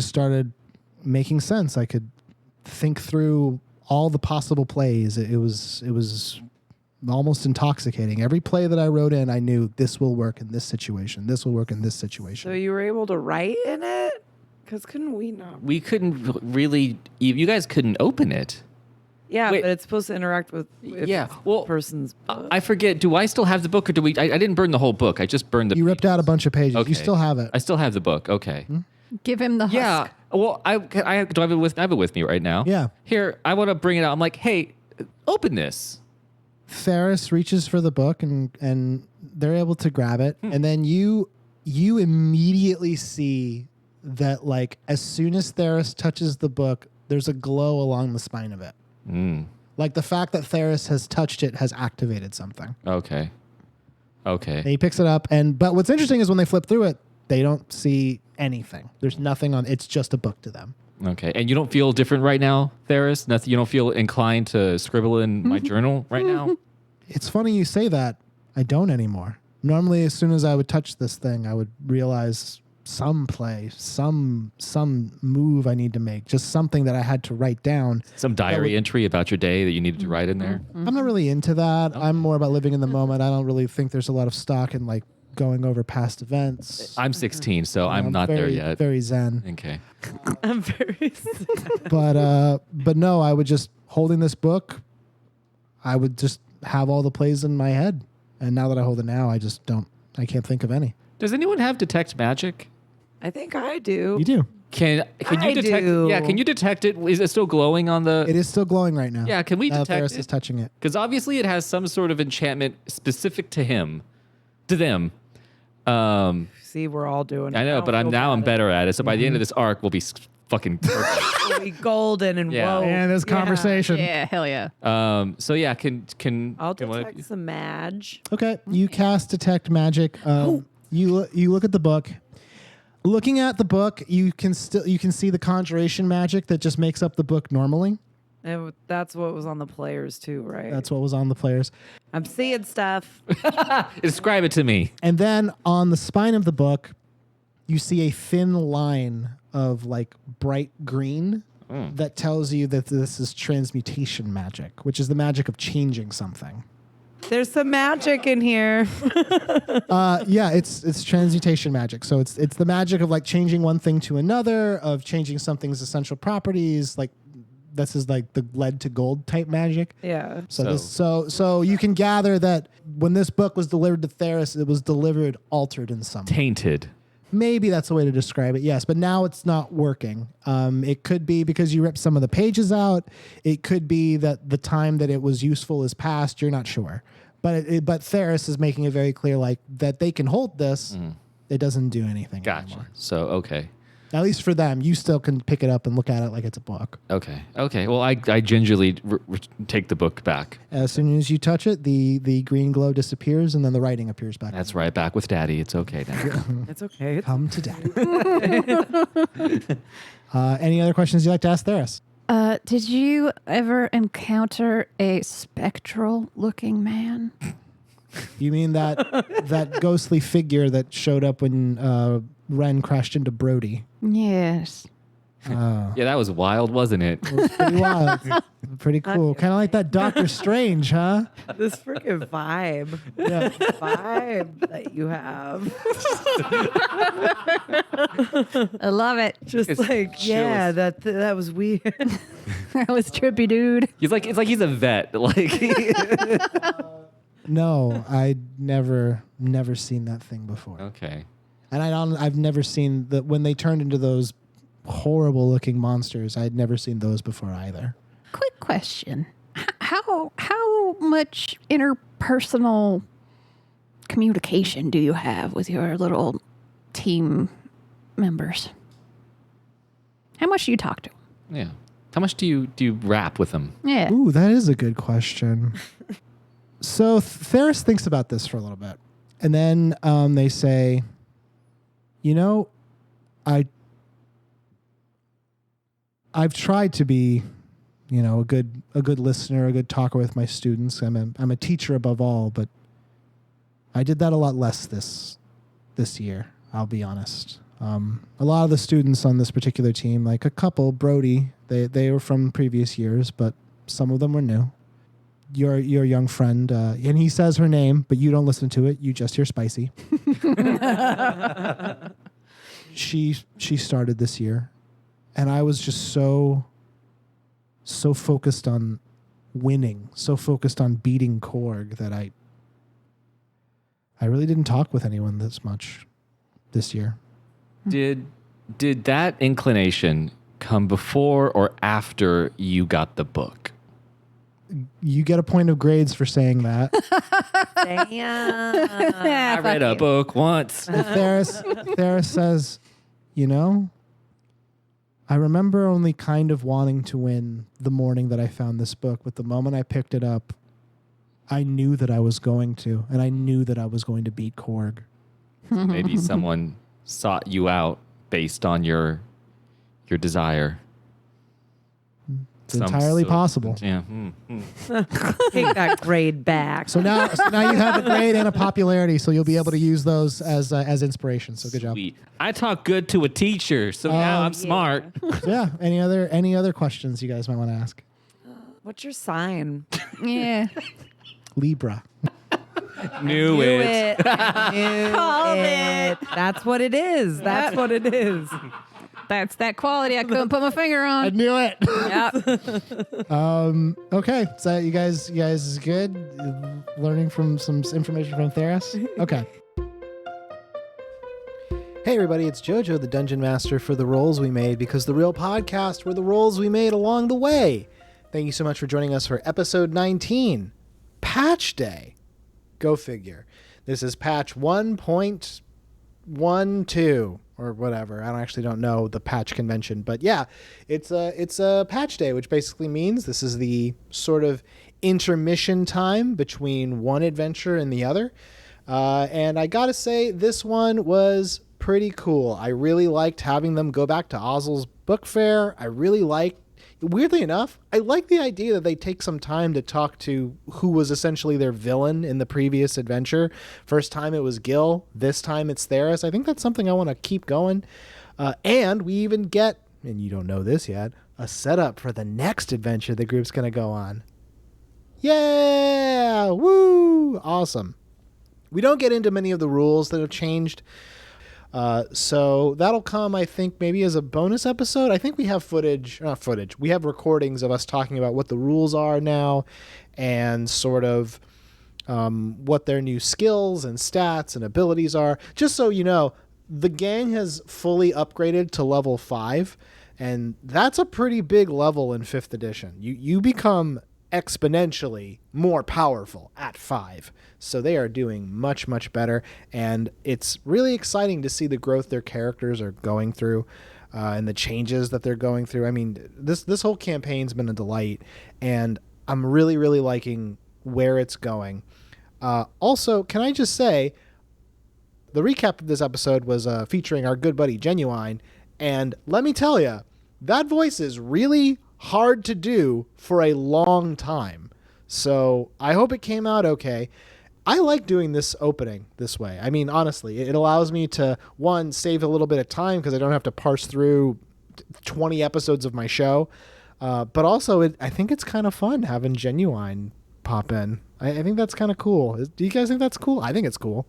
started making sense. I could think through all the possible plays. It was almost intoxicating. Every play that I wrote in, I knew this will work in this situation. This will work in this situation. So you were able to write in it? Because couldn't we not? We couldn't really. You guys couldn't open it. Yeah, Wait. but it's supposed to interact with Well, person's book. I forget. Do I still have the book, or do we? I didn't burn the whole book. I just burned the. You ripped out a bunch of pages. Okay. You still have it. I still have the book. Okay. Give him the husk. Yeah. Well, I have it with me right now. Yeah. Here, I want to bring it out. I'm like, hey, open this. Ferris reaches for the book and they're able to grab it. And then you immediately see that, like, as soon as Ferris touches the book, there's a glow along the spine of it. Like the fact that Ferris has touched it has activated something. Okay. And he picks it up, but what's interesting is when they flip through it, they don't see anything. There's nothing on. It's just a book to them. Okay. And you don't feel different right now, Ferris? Nothing. You don't feel inclined to scribble in my journal right now? It's funny you say that. I don't anymore. Normally, as soon as I would touch this thing, I would realize some play, some move I need to make, just something that I had to write down. Some diary entry about your day that you needed to write in there? I'm not really into that. I'm more about living in the moment. I don't really think there's a lot of stock in like going over past events. I'm 16, so I'm not there very, yet. Very zen. Okay. I'm very sad. But no, I would just holding this book, I would just have all the plays in my head. And now that I hold it now, I can't think of any. Does anyone have detect magic? I think I do. You do. Can I you detect? do. Yeah, can you detect it? Is it still glowing on the? It is still glowing right now. Yeah, can we Now that detect Ferris it? is touching it. Because obviously it has some sort of enchantment specific to him, to them. See, we're all doing it. I know, don't but I'm feel bad. better at it. So by the end of this arc, we'll be fucking perfect. It'll be golden and Yeah. whoa. And this conversation. Yeah, hell yeah. So yeah, can I'll can one of detect you- some madge. Okay, you cast detect magic. You look at the book. Looking at the book, you can see the conjuration magic that just makes up the book normally. And that's what was on the players too, right? That's what was on the players. I'm seeing stuff. describe it to me. And then on the spine of the book, you see a thin line of like bright green that tells you that this is transmutation magic, which is the magic of changing something. There's some magic in here. Yeah, it's transmutation magic. So it's the magic of like changing one thing to another, of changing something's essential properties. Like this is like the lead to gold type magic. Yeah. So you can gather that when this book was delivered to Theris, it was delivered altered in some way. Tainted. Maybe that's the way to describe it. Yes, but now it's not working. It could be because you ripped some of the pages out. It could be that the time that it was useful is past. You're not sure. But Theris is making it very clear, like that they can hold this. It doesn't do anything Gotcha. anymore. So okay. At least for them, you still can pick it up and look at it like it's a book. Okay. Well, I gingerly take the book back. As soon as you touch it, the green glow disappears and then the writing appears back. That's right. Back with Daddy. It's okay now. It's okay. Come to daddy. Any other questions you'd like to ask Theris? Did you ever encounter a spectral looking man? You mean that ghostly figure that showed up when Wren crashed into Brody? Yes. Yeah, that was wild, wasn't it? It was pretty wild. Pretty cool. Kind of like that Doctor Strange, huh? This freaking vibe. Yeah. Vibe that you have. I love it. Just It's like, yeah, chills. that was weird. That was trippy, dude. It's like he's a vet. Like No, I'd never seen that thing before. okay. And I've never seen that when they turned into those horrible looking monsters. I'd never seen those before either. Quick question. How much interpersonal communication do you have with your little team members? How much do you talk to them? Yeah. How much do you rap with them? Yeah. Ooh, that is a good question. So Theris thinks about this for a little bit, and then they say, I've tried to be, a good listener, a good talker with my students. I'm a teacher above all, but I did that a lot less this year. I'll be honest. A lot of the students on this particular team, like a couple, Brody, they were from previous years, but some of them were new. Your young friend, and he says her name, but you don't listen to it. You just hear Spicy. She started this year, and I was just so focused on winning, so focused on beating Korg that I really didn't talk with anyone this much this year. Did that inclination come before or after you got the book? You get a point of grades for saying that. Damn. I read a book once. Theris says, I remember only kind of wanting to win the morning that I found this book, but the moment I picked it up, I knew that I was going to, and I knew that I was going to beat Korg. Maybe someone sought you out based on your desire. It's entirely possible. Yeah. Take that grade back. So now you have a grade and a popularity, so you'll be able to use those as inspiration. So good job. Sweet. I talk good to a teacher, so now I'm smart. So yeah. Any other questions you guys might want to ask? What's your sign? Yeah. Libra. Knew it. Called it. That's what it is. That's what it is. That's that quality I couldn't put my finger I on. knew it. Yep. Okay. So you guys is good? Learning from some information from Theris? Okay. Hey everybody, it's JoJo, the Dungeon Master for The Rolls We Made, because the real podcast were the rolls we made along the way. Thank you so much for joining us for episode 19, Patch Day. Go figure. This is patch 1.12 or whatever. I don't know the patch convention, but yeah, it's a patch day, which basically means this is the sort of intermission time between one adventure and the other. And I gotta say, this one was pretty cool. I really liked having them go back to Ozzle's book fair. Weirdly enough, I like the idea that they take some time to talk to who was essentially their villain in the previous adventure. First time it was Gil. This time it's Theris. I think that's something I want to keep going. And we even get, and you don't know this yet, a setup for the next adventure the group's going to go on. Yeah! Woo! Awesome. We don't get into many of the rules that have changed. So that'll come, I think, maybe as a bonus episode. I think we have we have recordings of us talking about what the rules are now and sort of what their new skills and stats and abilities are. Just so you know, the gang has fully upgraded to level 5, and that's a pretty big level in 5th edition. You become exponentially more powerful at 5. So they are doing much, much better. And it's really exciting to see the growth their characters are going through and the changes that they're going through. I mean, this whole campaign's been a delight, and I'm really, really liking where it's going. Also, can I just say, the recap of this episode was featuring our good buddy Ginuwine. And let me tell you, that voice is really hard to do for a long time. So I hope it came out okay. I like doing this opening this way. I mean, honestly, it allows me to, one, save a little bit of time because I don't have to parse through 20 episodes of my show. But also, I think it's kind of fun having Ginuwine pop in. I think that's kind of cool. Do you guys think that's cool? I think it's cool.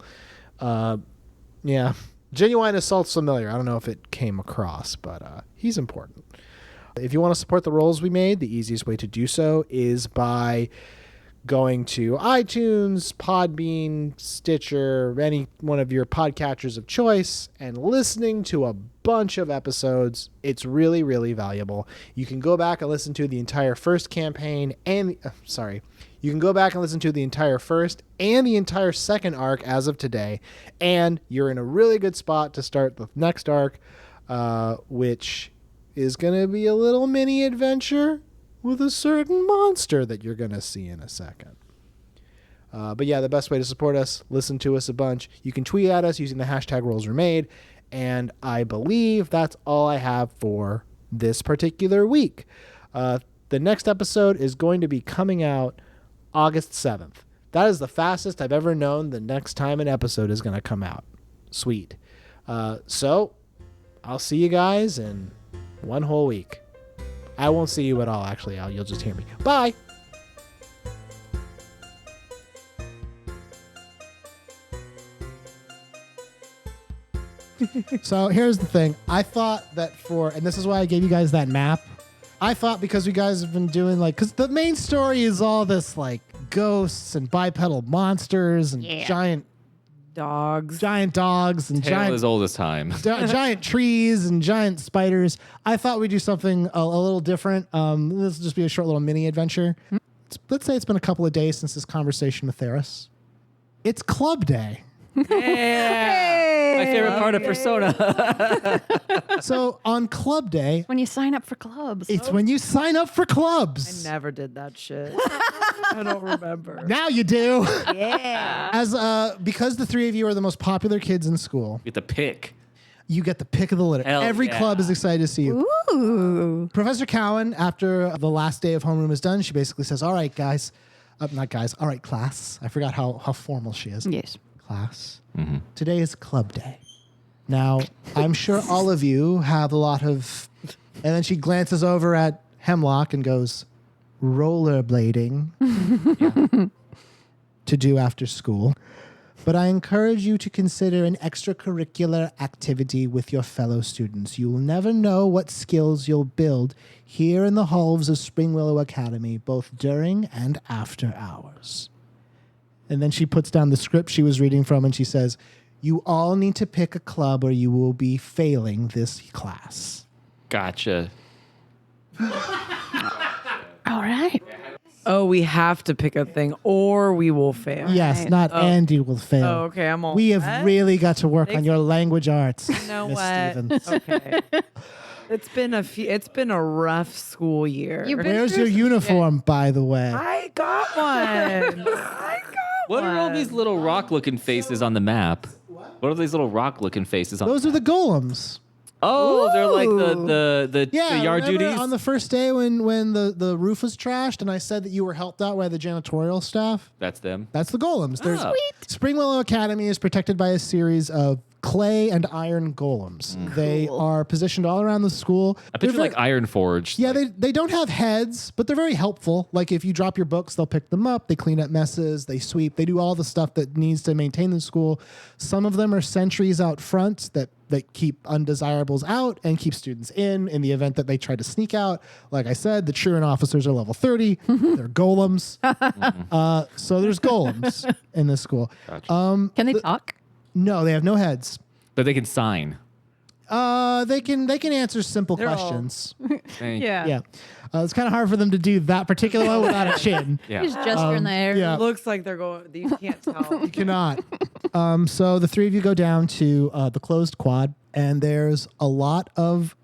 Yeah. Ginuwine Assault's familiar. I don't know if it came across, but he's important. If you want to support the rolls we made, the easiest way to do so is by going to iTunes, Podbean, Stitcher, any one of your podcatchers of choice, and listening to a bunch of episodes. It's really, really valuable. You can go back and listen to the entire first campaign and you can go back and listen to the entire first and the entire second arc as of today, and you're in a really good spot to start the next arc, which is going to be a little mini adventure with a certain monster that you're going to see in a second. But yeah, the best way to support us, listen to us a bunch. You can tweet at us using the hashtag #RollsWereMade. And I believe that's all I have for this particular week. The next episode is going to be coming out August 7th. That is the fastest I've ever known the next time an episode is going to come out. Sweet. So I'll see you guys in one whole week. I won't see you at all, actually. You'll just hear me. Bye. So here's the thing. I thought that and this is why I gave you guys that map. I thought because you guys have been doing because the main story is all this ghosts and bipedal monsters and giant Dogs. and Tale as old as time. giant trees and giant spiders. I thought we'd do something a little different. This will just be a short little mini adventure. Let's say it's been a couple of days since this conversation with Theris. It's club day. Yeah. My favorite part of Persona. So on club day, When you sign up for clubs. it's when you sign up for clubs. I never did that shit. I don't remember. Now you do. Yeah. As because the three of you are the most popular kids in school, Get the pick. you get the pick of the litter. Hell Every yeah. club is excited to see you. Ooh. Professor Cowan, after the last day of homeroom is done, she basically says, "All right, guys, not guys. All right, class." I forgot how formal she is. Yes. Class. Today is club day. Now, I'm sure all of you have a lot of... And then she glances over at Hemlock and goes, rollerblading to do after school. But I encourage you to consider an extracurricular activity with your fellow students. You will never know what skills you'll build here in the halls of Spring Willow Academy, both during and after hours. And then she puts down the script she was reading from and she says, "You all need to pick a club or you will be failing this class." Gotcha. All right. Oh, we have to pick a thing or we will fail. Yes, Right. not Andy will fail. Oh, okay. I'm all We have set. really got to work on your language arts, You know Miss what? Stevens. Okay. It's been a rough school year. You've been Where's through your some uniform, by the way? I got one. What are all these little rock-looking faces on the map? What are these little rock-looking faces on? Those are the golems. Oh, they're like the yard remember duties. on the first day when the roof was trashed and I said that you were helped out by the janitorial staff? That's them. That's the golems. There's Oh. Spring Willow Academy is protected by a series of clay and iron golems. They are positioned all around the school. I picture They're like very- Iron Forged. Yeah, like, they don't have heads, but they're very helpful. Like if you drop your books, they'll pick them up. They clean up messes. They sweep. They do all the stuff that needs to maintain the school. Some of them are sentries out front that keep undesirables out and keep students in the event that they try to sneak out. Like I said, the truant officers are level 30. They're golems. So there's golems in this school. Gotcha. Can they talk? No, they have no heads. But they can sign. They can answer simple They're all- questions. Thank- Yeah. It's kind of hard for them to do that particular one without a chin. Yeah. Just gesture in the air. yeah. It looks like they're going. You can't tell. Cannot. So the three of you go down to the closed quad, and there's a lot of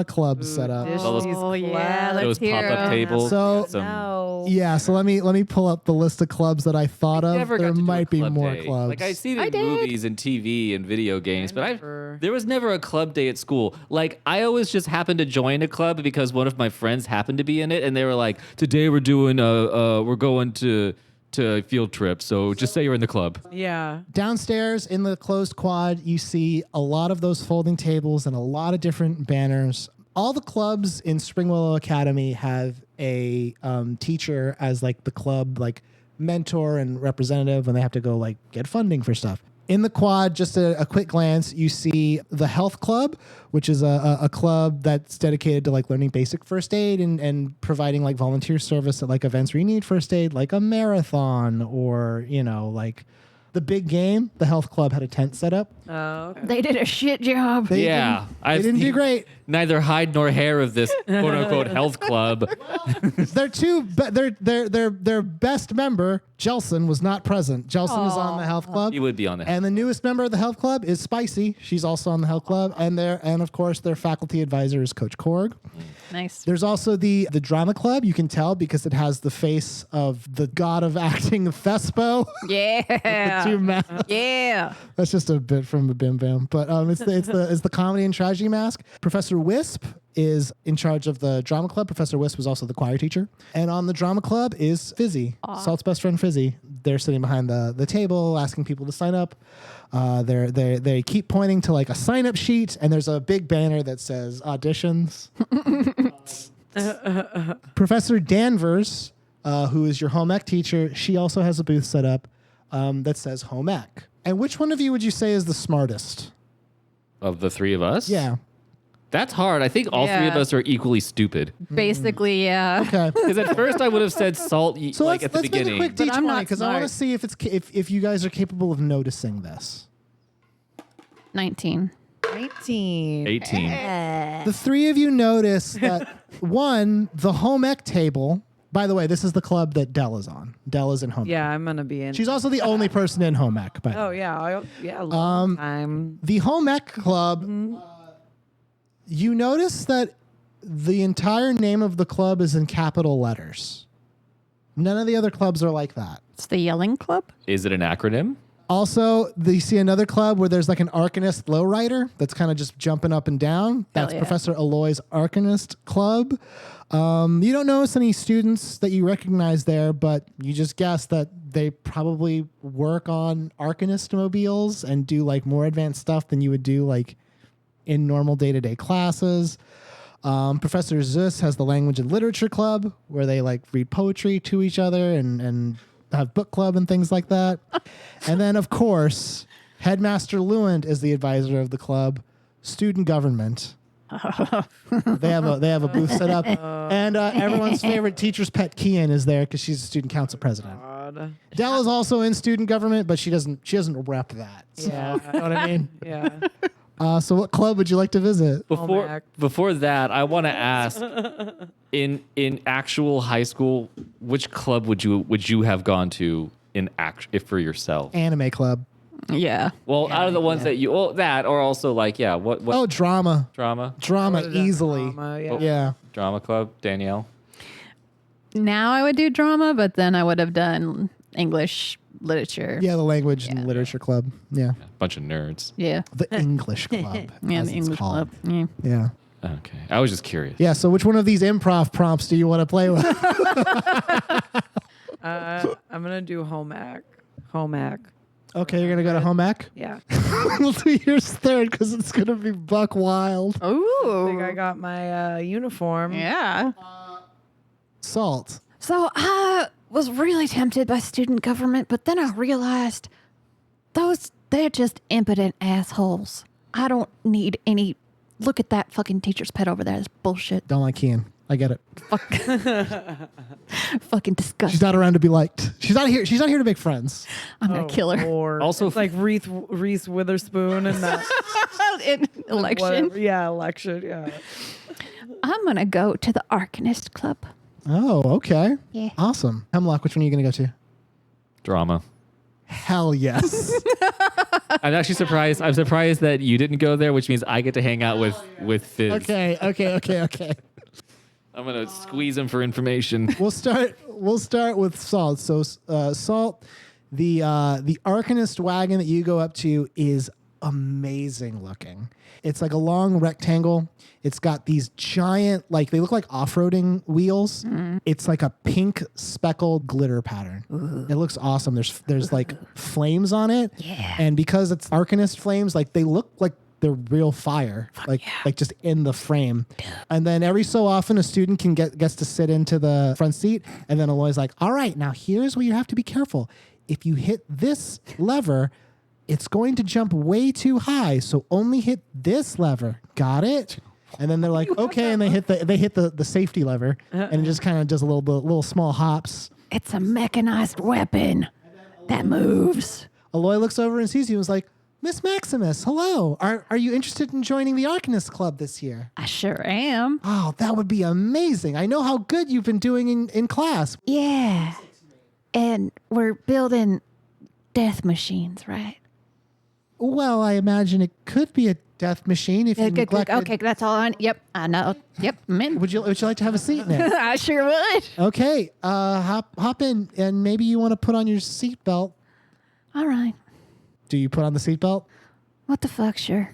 clubs set up. Oh, yeah. Those Let's hear pop-up 'em. tables. So- some- No. Yeah, so let me pull up the list of clubs that I thought of. Never There got to do a might be club more day. clubs. Like I see it I in did. movies and TV and video games, but never. there was never a club day at school. Like I always just happened to join a club because one of my friends happened to be in it, and they were like, "Today we're doing we're going to a field trip, so just say you're in the club." Yeah. Downstairs in the closed quad, you see a lot of those folding tables and a lot of different banners. All the clubs in Spring Willow Academy have a teacher as like the club like mentor and representative when they have to go like get funding for stuff. In the quad, just a quick glance, you see the Health Club, which is a club that's dedicated to like learning basic first aid and providing like volunteer service at like events where you need first aid, like a marathon or, like the big game. The Health Club had a tent set up. Oh. Okay. They did a shit job. They Yeah, didn't do great. neither hide nor hair of this quote unquote health club. Their best member, Jelson, was not present. Jelson is on the health club. He would be on the And the newest member of the health club is Spicy. She's also on the health club. And of course, their faculty advisor is Coach Korg. Nice. There's also the drama club. You can tell because it has the face of the god of acting, Thespo. Yeah. Two masks. Yeah. That's just a bit from the Bim Bam, but it's the comedy and tragedy mask. Professor Wisp is in charge of the drama club. Professor Wisp was also the choir teacher, and on the drama club is Fizzy, Salt's best friend Fizzy. They're sitting behind the table asking people to sign up. They keep pointing to like a sign up sheet, and there's a big banner that says auditions. Professor Danvers, who is your home ec teacher, she also has a booth set up that says home ec. And which one of you would you say is the smartest? Of the three of us? Yeah. That's hard. I think all three of Yeah. us are equally stupid. Basically, yeah. Okay. Because at first I would have said Salt So like let's at the make beginning. a quick But I'm D20 not because I want to smart. see if you guys are capable of noticing this. 19. 19. 18. The three of you notice that one, the home ec table. By the way, this is the club that Dell is on. Dell is in home ec. Yeah, I'm gonna be in. She's also the only person in home ec. By the way. Oh yeah, long time. The home ec club. You notice that the entire name of the club is in capital letters. None of the other clubs are like that. It's the Yelling Club. Is it an acronym? Also, you see another club where there's like an Arcanist lowrider that's kind of just jumping up and down. That's yeah. Professor Aloy's Arcanist Club. You don't notice any students that you recognize there, but you just guess that they probably work on Arcanist mobiles and do like more advanced stuff than you would do like in normal day-to-day classes. Professor Zeus has the Language and Literature Club where they like read poetry to each other and have book club and things like that. And then, of course, Headmaster Lewand is the advisor of the club. Student government. They have a booth set up, and everyone's favorite teacher's pet Kian is there because she's a student council president. God. Dell is also in student government, but she doesn't rep that. So, Yeah. you know what I mean? Yeah. So, what club would you like to visit? Before that, I want to ask in actual high school, which club would you have gone to if for yourself? Anime club. Yeah. Well, out of the ones that that or also like what Oh, drama. drama Drama easily. Yeah. Yeah. drama club Danielle. Now I would do drama, but then I would have done English literature. Yeah, the language and literature club. Yeah. Bunch of nerds. Yeah. The English club. Yeah, as the it's English called. club. Yeah. Yeah. Okay, I was just curious. Yeah, so which one of these improv prompts do you want to play with? I'm gonna do home ec. Home ec. Okay, you're going to go to home ec? Yeah. We'll do yours third because it's going to be buck wild. I think I Ooh. got my uniform. Yeah. Salt. So I was really tempted by student government, but then I realized they're just impotent assholes. I don't need any. Look at that fucking teacher's pet over there. That's bullshit. Don't like Kian. I get it. Fucking disgusting. She's not around to be liked. She's not here to make friends. I'm gonna kill her. Or Also it's like Reese Witherspoon and that In election. whatever. Yeah, election. Yeah. I'm gonna go to the Arcanist Club. Oh, okay. Yeah. Awesome. Hemlock, which one are you going to go to? Drama. Hell yes. I'm actually surprised. I'm surprised that you didn't go there, which means I get to hang out with Fizz. Okay. I'm gonna squeeze him for information. We'll start with Salt. So Salt, the Arcanist wagon that you go up to is amazing looking. It's like a long rectangle. It's got these giant, like they look like off-roading wheels. It's like a pink speckled glitter pattern. It looks awesome. There's like flames on it. Yeah. And because it's Arcanist flames, like they look like they're real fire, like just in the frame. And then every so often a student gets to sit into the front seat, and then Aloy's like, all right, now here's where you have to be careful. If you hit this lever, it's going to jump way too high, so only hit this lever. Got it? And then they're like, okay, and they hit the safety lever, and it just kind of does a little small hops. It's a mechanized weapon that moves. Aloy looks over and sees you and is like, Miss Maximus, hello. Are you interested in joining the Arcanist Club this year? I sure am. Oh, that would be amazing. I know how good you've been doing in class. Yeah. And we're building death machines, right? Well, I imagine it could be a death machine if you neglected. Okay, that's all Yep, I know. Yep, I'm in. Would you like to have a seat in it? I sure would. Okay, hop in, and maybe you want to put on your seatbelt. All right. Do you put on the seatbelt? What the fuck, sure.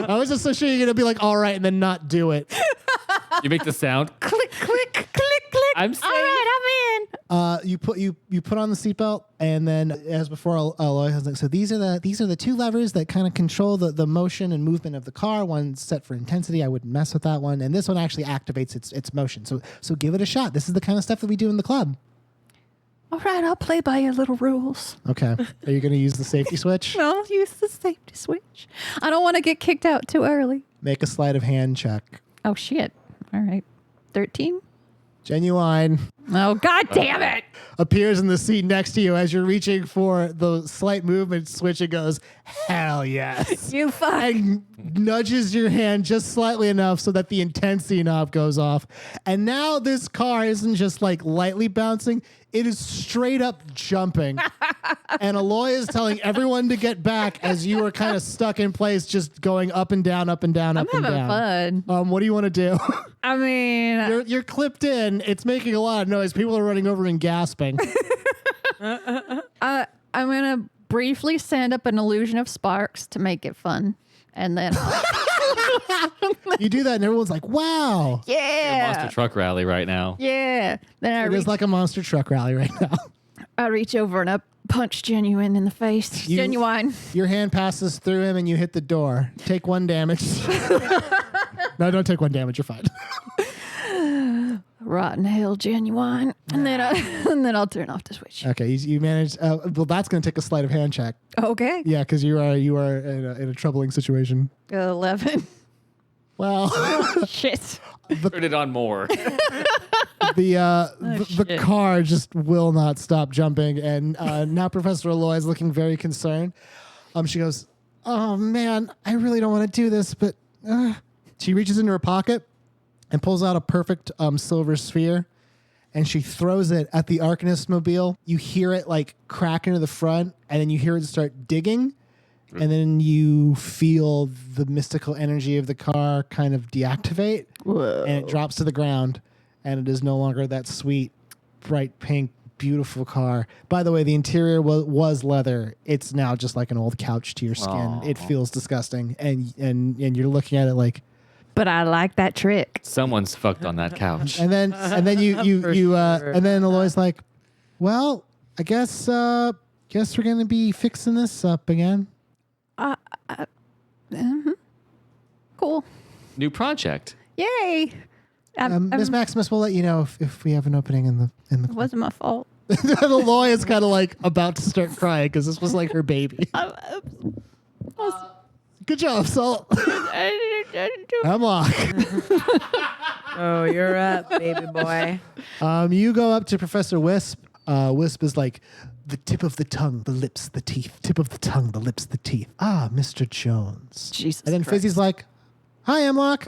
I was just so sure you're gonna be like, all right, and then not do it. You make the sound. Click, click, click, click. I'm safe. All right, I'm in. You put on the seatbelt, and then as before, Aloy has like, so these are the two levers that kind of control the motion and movement of the car. One's set for intensity. I wouldn't mess with that one, and this one actually activates its motion. So give it a shot. This is the kind of stuff that we do in the club. All right, I'll play by your little rules. Okay. Are you going to use the safety switch? I'll use the safety switch. I don't want to get kicked out too early. Make a sleight of hand check. Oh, shit. All right. 13? Ginuwine Oh, God damn it. appears in the seat next to you as you're reaching for the slight movement switch. It goes, hell yes. You fuck. And nudges your hand just slightly enough so that the intensity knob goes off. And now this car isn't just like lightly bouncing, it is straight up jumping. And Aloy is telling everyone to get back as you are kind of stuck in place, just going up and down, up and down, up and Having down. fun. What do you want to do? I mean, You're clipped in. It's making a lot of noise. People are running over and gasping. I'm going to briefly send up an illusion of sparks to make it fun. And then, You do that and everyone's like, wow. yeah. Monster truck rally right now. Yeah. Then It is like a monster truck rally right now. I reach over and I punch Ginuwine in the face. You- Ginuwine. Your hand passes through him and you hit the door. Take 1 damage. No, don't take 1 damage. You're fine. Rotten hell, Ginuwine. And then I'll turn off the switch. Okay, you managed. Well, that's going to take a sleight of hand check. Okay. Yeah, because you are in a troubling situation. 11. Well, Shit. Turn it on more. the shit. car just will not stop jumping, and now Professor Aloy is looking very concerned. She goes, "Oh man, I really don't want to do this," but she reaches into her pocket and pulls out a perfect silver sphere, and she throws it at the Arcanist mobile. You hear it like crack into the front, and then you hear it start digging. And then you feel the mystical energy of the car kind of deactivate. Whoa. And it drops to the ground. And it is no longer that sweet, bright pink, beautiful car. By the way, the interior was leather. It's now just like an old couch to your skin. Aw. It feels disgusting. And you're looking at it like... But I like that trick. Someone's fucked on that couch. And then you sure. and then Aloy's like, well, I guess we're going to be fixing this up again. Cool. New project. Yay. Miss Maximus, we'll let you know if we have an opening in the It wasn't my fault. Aloy is kind of like about to start crying because this was like her baby. Good job, Salt. Hemlock. Oh, you're up, baby boy. You go up to Professor Wisp. Wisp is like the tip of the tongue, the lips, the teeth. Tip of the tongue, the lips, the teeth. Ah, Mr. Jones. Jesus And then Christ. Fizzy's like, hi, Hemlock.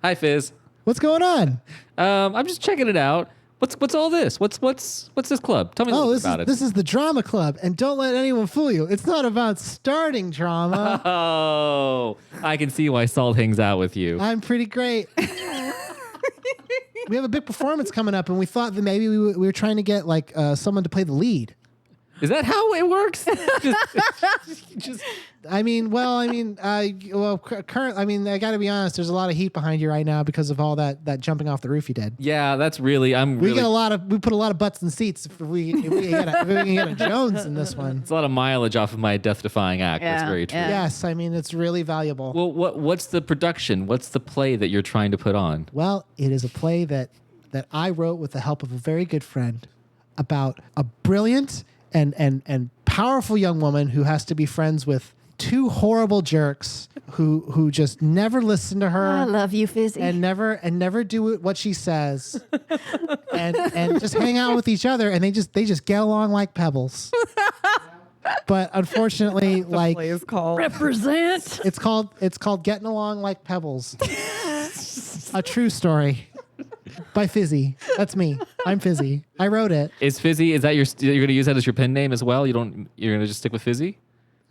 Hi, Fizz. What's going on? I'm just checking it out. What's all this? What's this club? Tell me a little bit about it. This is the drama club, and don't let anyone fool you. It's not about starting drama. Oh, I can see why Salt hangs out with you. I'm pretty great. We have a big performance coming up, and we thought that maybe we were trying to get like someone to play the lead. Is that how it works? just I got to be honest. There's a lot of heat behind you right now because of all that jumping off the roof you did. yeah, that's really. We put a lot of butts in seats if we can get a Jones in this one. It's a lot of mileage off of my death-defying act. That's Yeah, very true. yeah. Yes, I mean it's really valuable. Well, what's the production? What's the play that you're trying to put on? Well, it is a play that I wrote with the help of a very good friend about a brilliant and powerful young woman who has to be friends with two horrible jerks who just never listen to her. I love you, Fizzy. And never do what she says, and just hang out with each other, and they just get along like pebbles. But unfortunately, like Play is called. Represent. it's called Getting Along Like Pebbles. A true story by Fizzy. That's me. I'm Fizzy. I wrote it. Is Fizzy? Is that you're going to use that as your pen name as well? You're going to just stick with Fizzy?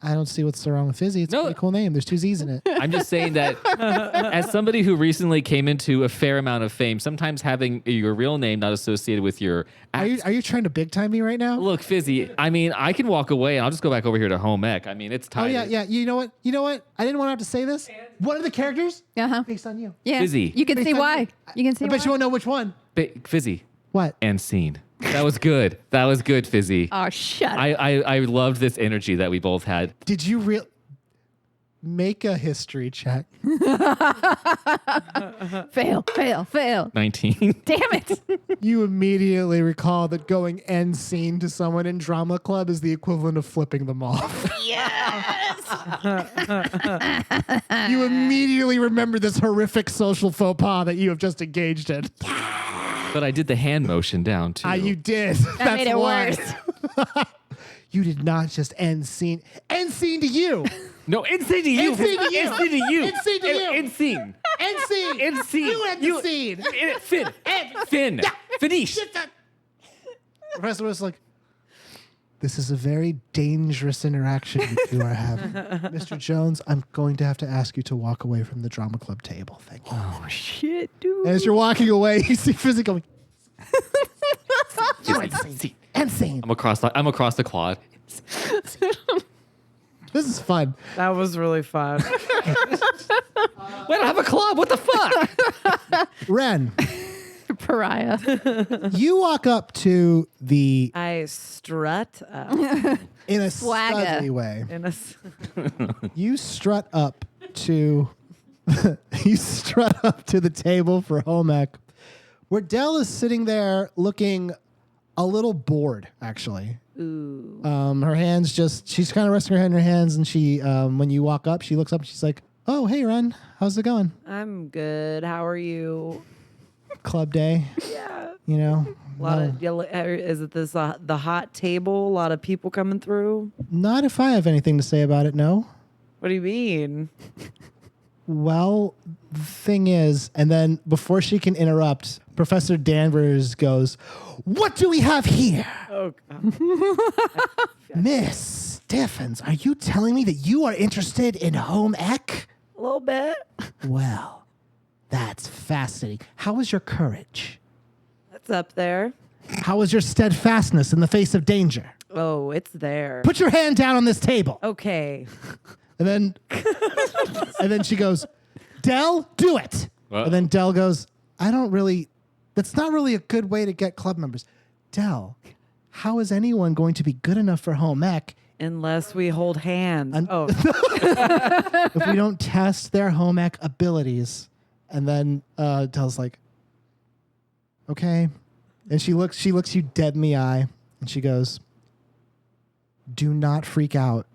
I don't see what's so wrong with Fizzy. It's No. a pretty cool name. There's 2 Z's in it. I'm just saying that as somebody who recently came into a fair amount of fame, sometimes having your real name not associated with your Are you trying to big time me right now? Look, Fizzy, I mean, I can walk away and I'll just go back over here to home ec. I mean, it's Oh tight. yeah. You know what? I didn't want to have to say this. One of the characters Uh-huh. based on you. Yeah. Fizzy. You can see why. You can see I why. bet you won't know which one. Fizzy What? and scene. That was good. That was good, Fizzy. Oh, shut up. I loved this energy that we both had. Did you make a history check? Fail. 19. Damn it. You immediately recall that going end scene to someone in drama club is the equivalent of flipping them off. Yes. You immediately remember this horrific social faux pas that you have just engaged in. But I did the hand motion down too. You did. That made it worse. You did not just end scene. End scene to you. No, insane to you. Insane to you. Insane to you. Insane to you. Insane. End scene. End scene. You end the scene. Finn. Finish. Professor was like, this is a very dangerous interaction you two are having. Mr. Jones, I'm going to have to ask you to walk away from the drama club table. Thank you. Oh, shit, dude. And as you're walking away, you see Fizzy going, end scene. I'm across the quad. This is fun. That was really fun. We don't have a club. What the fuck? Wren, Pariah. you walk up to the, I strut up in a Swagger. studly way. in a. You strut up to the table for home ec, where Dell is sitting there looking a little bored, actually. Ooh. Her hands she's kind of resting her head in her hands, and she, when you walk up, she looks up and she's like, oh, hey, Wren, how's it going? I'm good. How are you? Club day, Yeah. you know? A lot of yellow. Is it this the hot table? A lot of people coming through. Not if I have anything to say about it, no. What do you mean? Well, the thing is, and then before she can interrupt, Professor Danvers goes, what do we have here? Oh God. Miss Stephens, are you telling me that you are interested in home ec? A little bit. Well, that's fascinating. How is your courage? That's up there. How is your steadfastness in the face of danger? Oh, it's there. Put your hand down on this table. Okay. And then she goes, Dell, do it. What? And then Dell goes, that's not really a good way to get club members. Dell, how is anyone going to be good enough for home ec Unless we hold hands. if we don't test their home ec abilities? And then Dell's like, okay. And she looks you dead in the eye and she goes, do not freak out.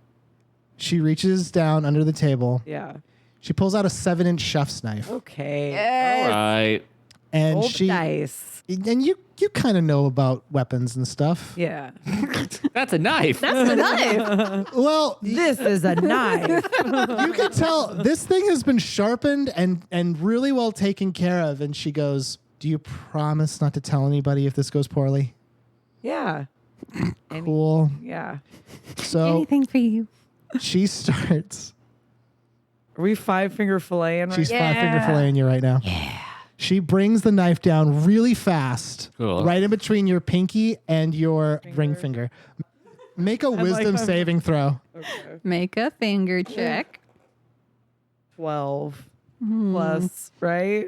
She reaches down under the table. Yeah. She pulls out a 7-inch chef's knife. Okay. Yes. Right. And Roll the she dice. and you kind of know about weapons and stuff. Yeah. That's a knife. That's the knife. Well, This is a knife. you can tell this thing has been sharpened and really well taken care of. And she goes, do you promise not to tell anybody if this goes poorly? Yeah. Cool. Yeah. So Anything for you. she starts. Are we 5-finger filleting right She's Yeah. 5-finger filleting you right now. Yeah. She brings the knife down really fast, Cool. right in between your pinky and your ring finger. Make a wisdom I'm- saving throw. Okay. Make a finger check. 12 plus, right?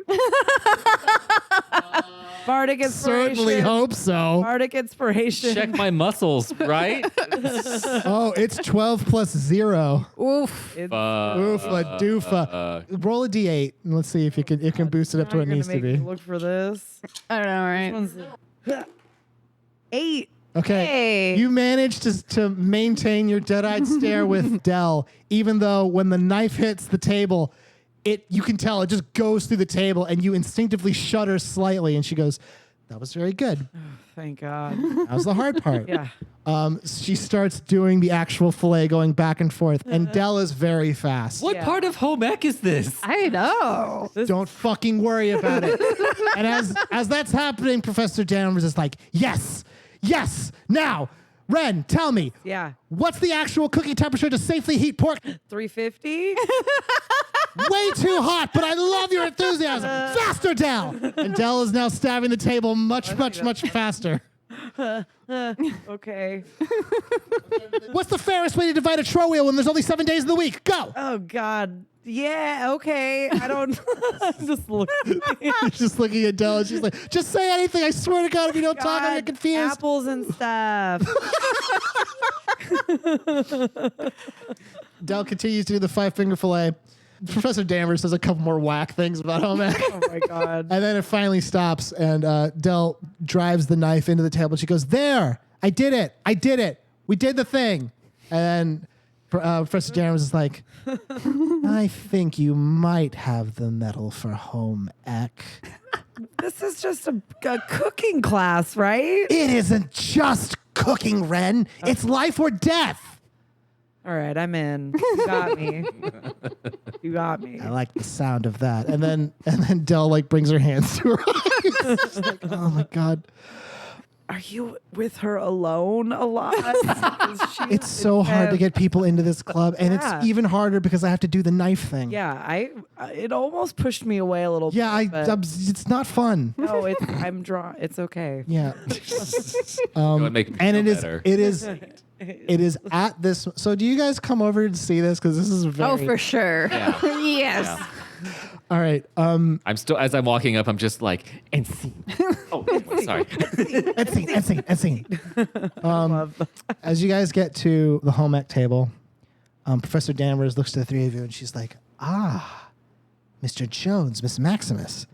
Bardic inspiration. Certainly hope so. Bardic inspiration. Check my muscles, right? Oh, it's 12 plus 0. Oof. It's, Oofa doofa. Roll a d8 and let's see if you can boost it up to now what it you're needs to gonna make be. me look for this. I don't know, right? One's 8. Okay. Hey. You managed to maintain your dead-eyed stare with Dell, even though when the knife hits the table, you can tell it just goes through the table and you instinctively shudder slightly. And she goes, That was very good. Thank God. That was the hard part. Yeah. She starts doing the actual fillet, going back and forth, and Dell is very fast. What part of home ec is this? I know. Don't fucking worry about it. And as that's happening, Professor Danvers is like, yes, now, Wren, tell me, Yeah. what's the actual cooking temperature to safely heat pork? 350. Way too hot, but I love your enthusiasm. Faster, Dell! And Dell is now stabbing the table much faster. Okay. What's the fairest way to divide a chore wheel when there's only 7 days in the week? Go! Oh God. Yeah. Okay. I don't. I'm just looking. She's just looking at Dell and she's like, just say anything. I swear to God, if you don't talk, I'm gonna get confused. Apples and stuff. Dell continues to do the 5-finger fillet. Professor Danvers says a couple more whack things about home ec. Oh my God. And then it finally stops, and Dell drives the knife into the table. She goes, there, I did it. We did the thing. And Professor Danvers is like, I think you might have the medal for home ec. This is just a cooking class, right? It isn't just cooking, Wren. It's life or death. All right, I'm in. You got me. You got me. I like the sound of that. And then Dell like brings her hands to her eyes. She's like, oh my God. Are you with her alone a lot? It's so hard to get people into this club, and Yeah. it's even harder because I have to do the knife thing. Yeah, it almost pushed me away a little Yeah, bit. but it's not fun. no, I'm drawn. It's okay. Yeah. Would make me And feel it is better. it is at this. So do you guys come over to see this? Because this is very. Oh, for sure. Yeah. Yes. Yeah. All right. I'm still, as I'm walking up, I'm just like, and scene. Oh, sorry. And scene. As you guys get to the home ec table, Professor Danvers looks to the three of you and she's like, Mr. Jones, Miss Maximus,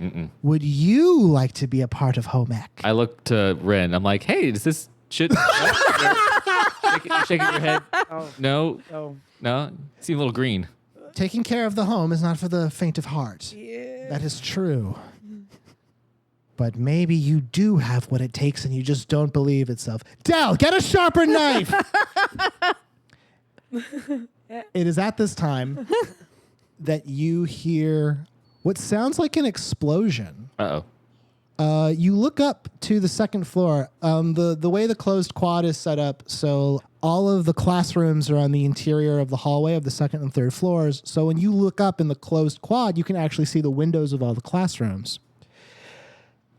would you like to be a part of home ec? I look to Wren. I'm like, hey, does this shit? Shaking your head. Oh. No. Oh. No. Seem a little green. Taking care of the home is not for the faint of heart. Yeah. That is true. But maybe you do have what it takes and you just don't believe itself. Dell, get a sharper knife! It is at this time that you hear what sounds like an explosion. Uh-oh. You look up to the second floor. The way the closed quad is set up, so all of the classrooms are on the interior of the hallway of the second and third floors. So when you look up in the closed quad, you can actually see the windows of all the classrooms.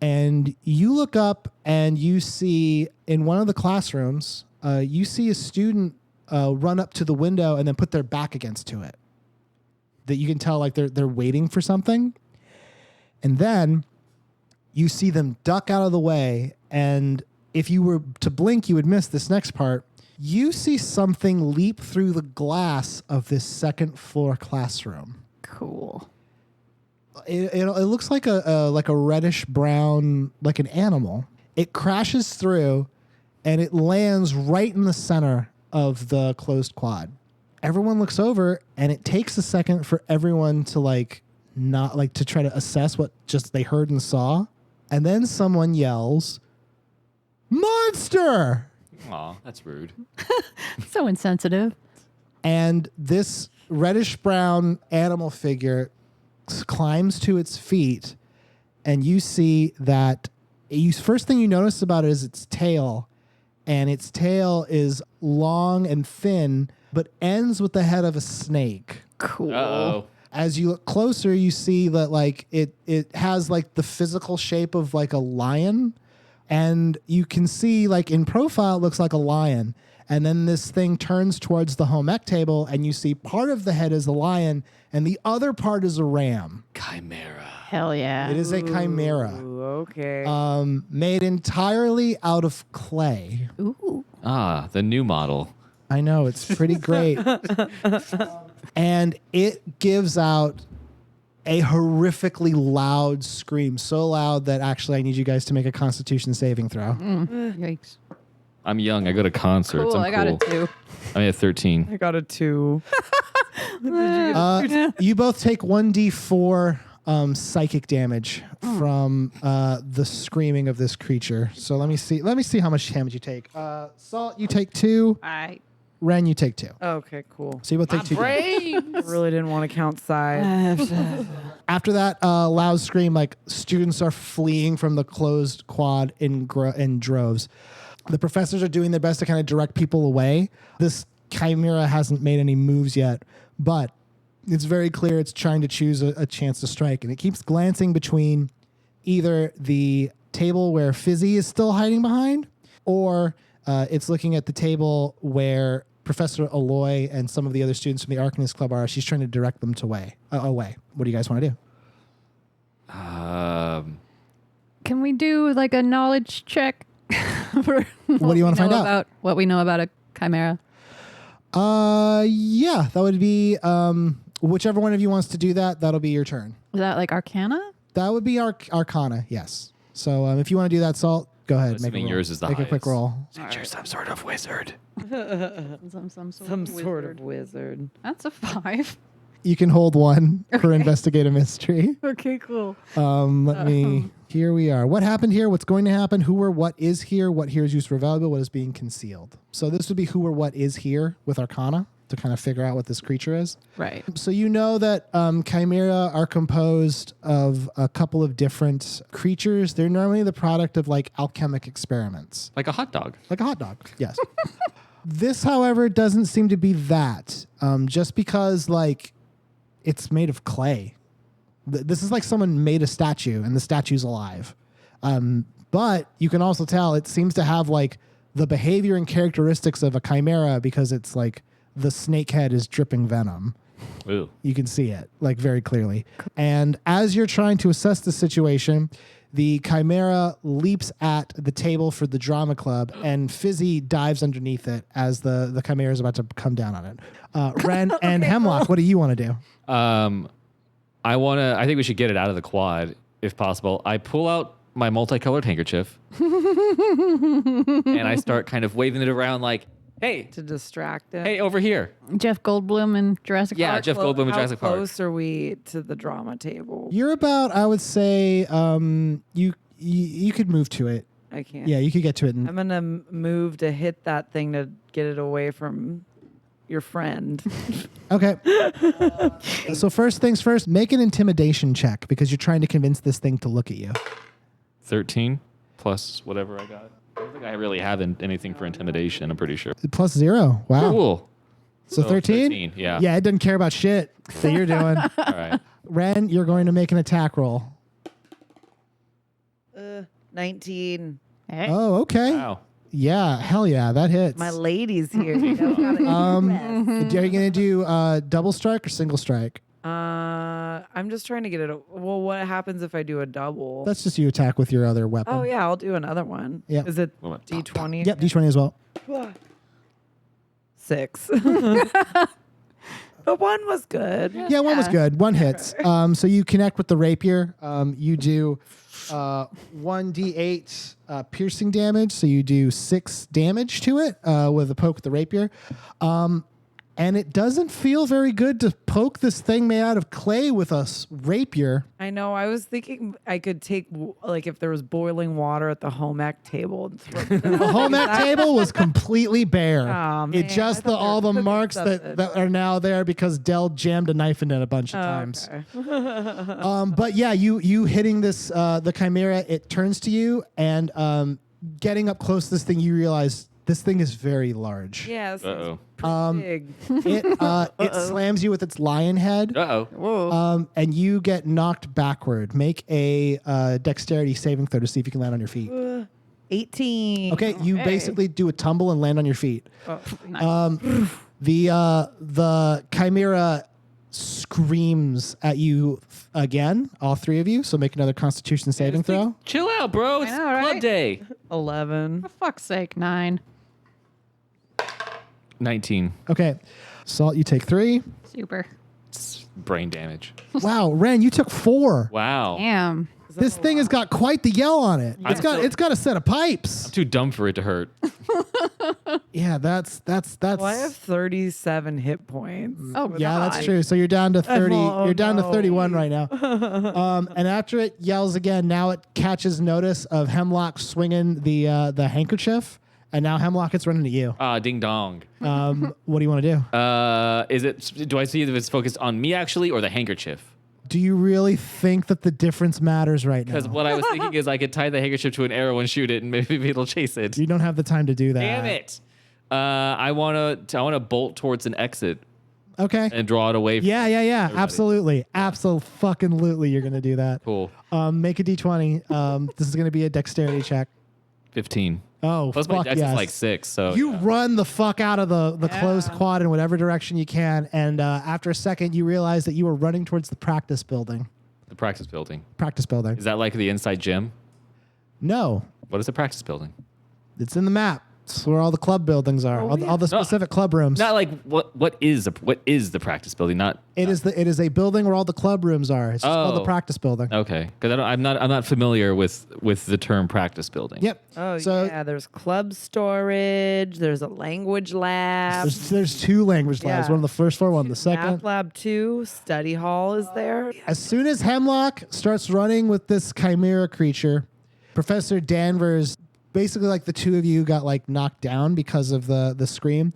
And you look up and you see in one of the classrooms, you see a student run up to the window and then put their back against to it. That you can tell like they're waiting for something. And then you see them duck out of the way, and if you were to blink, you would miss this next part. You see something leap through the glass of this second floor classroom. Cool. It looks like a reddish brown, like an animal. It crashes through, and it lands right in the center of the closed quad. Everyone looks over, and it takes a second for everyone to to try to assess what just they heard and saw. And then someone yells, "Monster!" Aw, that's rude. So insensitive. And this reddish brown animal figure climbs to its feet, and you see that first thing you notice about it is its tail, and its tail is long and thin, but ends with the head of a snake. Cool. Uh-oh. As you look closer, you see that like it has like the physical shape of like a lion, and you can see like in profile it looks like a lion. And then this thing turns towards the home ec table, and you see part of the head is a lion, and the other part is a ram. Chimera. Hell yeah. It is a chimera, Ooh, okay. made entirely out of clay. Ooh. Ah, the new model. I know, it's pretty great. And it gives out a horrifically loud scream, so loud that actually I need you guys to make a Constitution saving throw. Yikes. I'm young. I go to concerts. Cool. I'm I got cool. it too. I'm at 13. I got a 2. You both take 1d4 psychic damage from the screaming of this creature. So let me see how much damage you take. Salt, you take 2. All right. Ren, you take 2. Okay, cool. So you both take 2. I really didn't want to count sides. After that loud scream, like students are fleeing from the closed quad in droves. The professors are doing their best to kind of direct people away. This chimera hasn't made any moves yet, but it's very clear it's trying to choose a chance to strike. And it keeps glancing between either the table where Fizzy is still hiding behind, or it's looking at the table where Professor Aloy and some of the other students from the Arcanist Club are. She's trying to direct them away. What do you guys want to do? Can we do like a knowledge check? For What do you want to find out? About what we know about a chimera? Yeah, that would be whichever one of you wants to do that. That'll be your turn. Is that like Arcana? That would be Arcana. Yes. So if you want to do that, Salt, go ahead. Make a roll. Yours is the Make a quick highest. roll. Since you're some sort of wizard. Some Sort of wizard. That's a 5. You can hold 1 for investigate a mystery. Okay, cool. Here we are. What happened here? What's going to happen? Who or what is here? What here is used for valuable? What is being concealed? So this would be who or what is here with Arcana to kind of figure out what this creature is. Right. So you know that chimera are composed of a couple of different creatures. They're normally the product of like alchemic experiments. Like a hot dog. Like a hot dog, yes. This, however, doesn't seem to be that. Just because like it's made of clay. This is like someone made a statue and the statue's alive. But you can also tell it seems to have like the behavior and characteristics of a chimera because it's like the snake head is dripping venom. Ooh. You can see it like very clearly. And as you're trying to assess the situation, the chimera leaps at the table for the drama club and Fizzy dives underneath it as the chimera is about to come down on it. Wren and Hemlock, what do you want to do? I think we should get it out of the quad if possible. I pull out my multicolored handkerchief and I start kind of waving it around like, hey, To distract it. hey, over here. Jeff Goldblum and Jurassic Yeah, Park. Jeff Goldblum and Jurassic How Park. close are we to the drama table? You're about, I would say, you could move to it. I can't. Yeah, you could get to it. I'm gonna move to hit that thing to get it away from your friend. Okay. So first things first, make an intimidation check because you're trying to convince this thing to look at you. 13 plus whatever I got. I don't think I really have anything for intimidation, I'm pretty sure. +0. Wow. Cool. So 13? 13, yeah. Yeah, it doesn't care about shit that you're doing. All right. Wren, you're going to make an attack roll. 19. Hey. Oh, okay. Wow. Yeah, hell yeah, that hits. My lady's here. You know, gotta Are you going to do double strike or single strike? I'm just trying to get it. Well, what happens if I do a double? That's just you attack with your other weapon. Oh yeah, I'll do another one. Yeah. Is it Hold on. D20? Yep, D20 as well. 6. But one was good. Yeah, one was good. One hits. So you connect with the rapier. You do 1d8 piercing damage. So you do 6 damage to it with a poke with the rapier. And it doesn't feel very good to poke this thing made out of clay with a rapier. I know. I was thinking I could take, like, if there was boiling water at the home ec table and throw it. The home ec table was completely bare. Oh, It man. just I thought all there the was marks cooking that stuff are now there because Dell jammed a knife in it a bunch of times. Okay. But yeah, you hitting this the chimera, it turns to you and getting up close to this thing, you realize this thing is very large. Yes. Uh-oh. Big. It slams you with its lion head. Uh-oh. Whoa. And you get knocked backward. Make a dexterity saving throw to see if you can land on your feet. 18. Okay, you basically do a tumble and land on your feet. Oh, The chimera screams at you again, all 3 of you. So make another Constitution saving throw. Chill out, bro. It's know, club right? day. 11. For fuck's sake, 9. 19. Okay, Salt, you take 3. Super. It's brain damage. Wow, Wren, you took 4. Wow. Damn. This thing has got quite the yell on it. It's got a set of pipes. I'm too dumb for it to hurt. Yeah, that's. Well, I have 37 hit points. Oh, Yeah, God. that's true. So you're down to 30. Oh, you're down to no. 31 right now. And after it yells again, now it catches notice of Hemlock swinging the handkerchief, and now Hemlock is running to you. Ding dong. What do you want to do? Do I see if it's focused on me actually or the handkerchief? Do you really think that the difference matters right now? Because what I was thinking is I could tie the handkerchief to an arrow and shoot it, and maybe it'll chase it. You don't have the time to do that. Damn it! I wanna bolt towards an exit Okay. and draw it away. From Yeah. everybody. Absolutely. Absolutely. You're going to do that. Cool. Make a D20. This is going to be a dexterity check. 15. Oh, Plus my fuck dex yes. is like 6. So You yeah. run the fuck out of the closed quad in whatever direction you can, and after a second, you realize that you were running towards the practice building. The practice building. Practice building. Is that like the inside gym? No, What is the practice building? it's in the map. It's where all the club buildings are, all the specific club rooms. Not like what is the practice building? Not It is a building where all the club rooms are. It's just called the Oh. practice building. okay, because I'm not familiar with the term practice building. Yep. Oh, So yeah. There's club storage. There's a language lab. there's 2 language labs. Yeah. One on the first floor, one on the Math second. lab 2. Study hall is there. As soon as Hemlock starts running with this chimera creature, Professor Danvers, basically like the two of you got like knocked down because of the scream.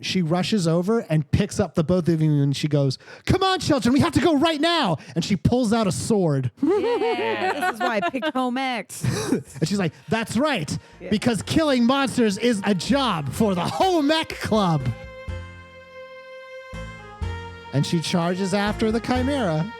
She rushes over and picks up the both of you and she goes, "Come on, children, we have to go right now." And she pulls out a sword. Yeah. This is why I picked home ec. And she's like, "That's right, because killing monsters is a job for the Home Ec Club." And she charges after the chimera.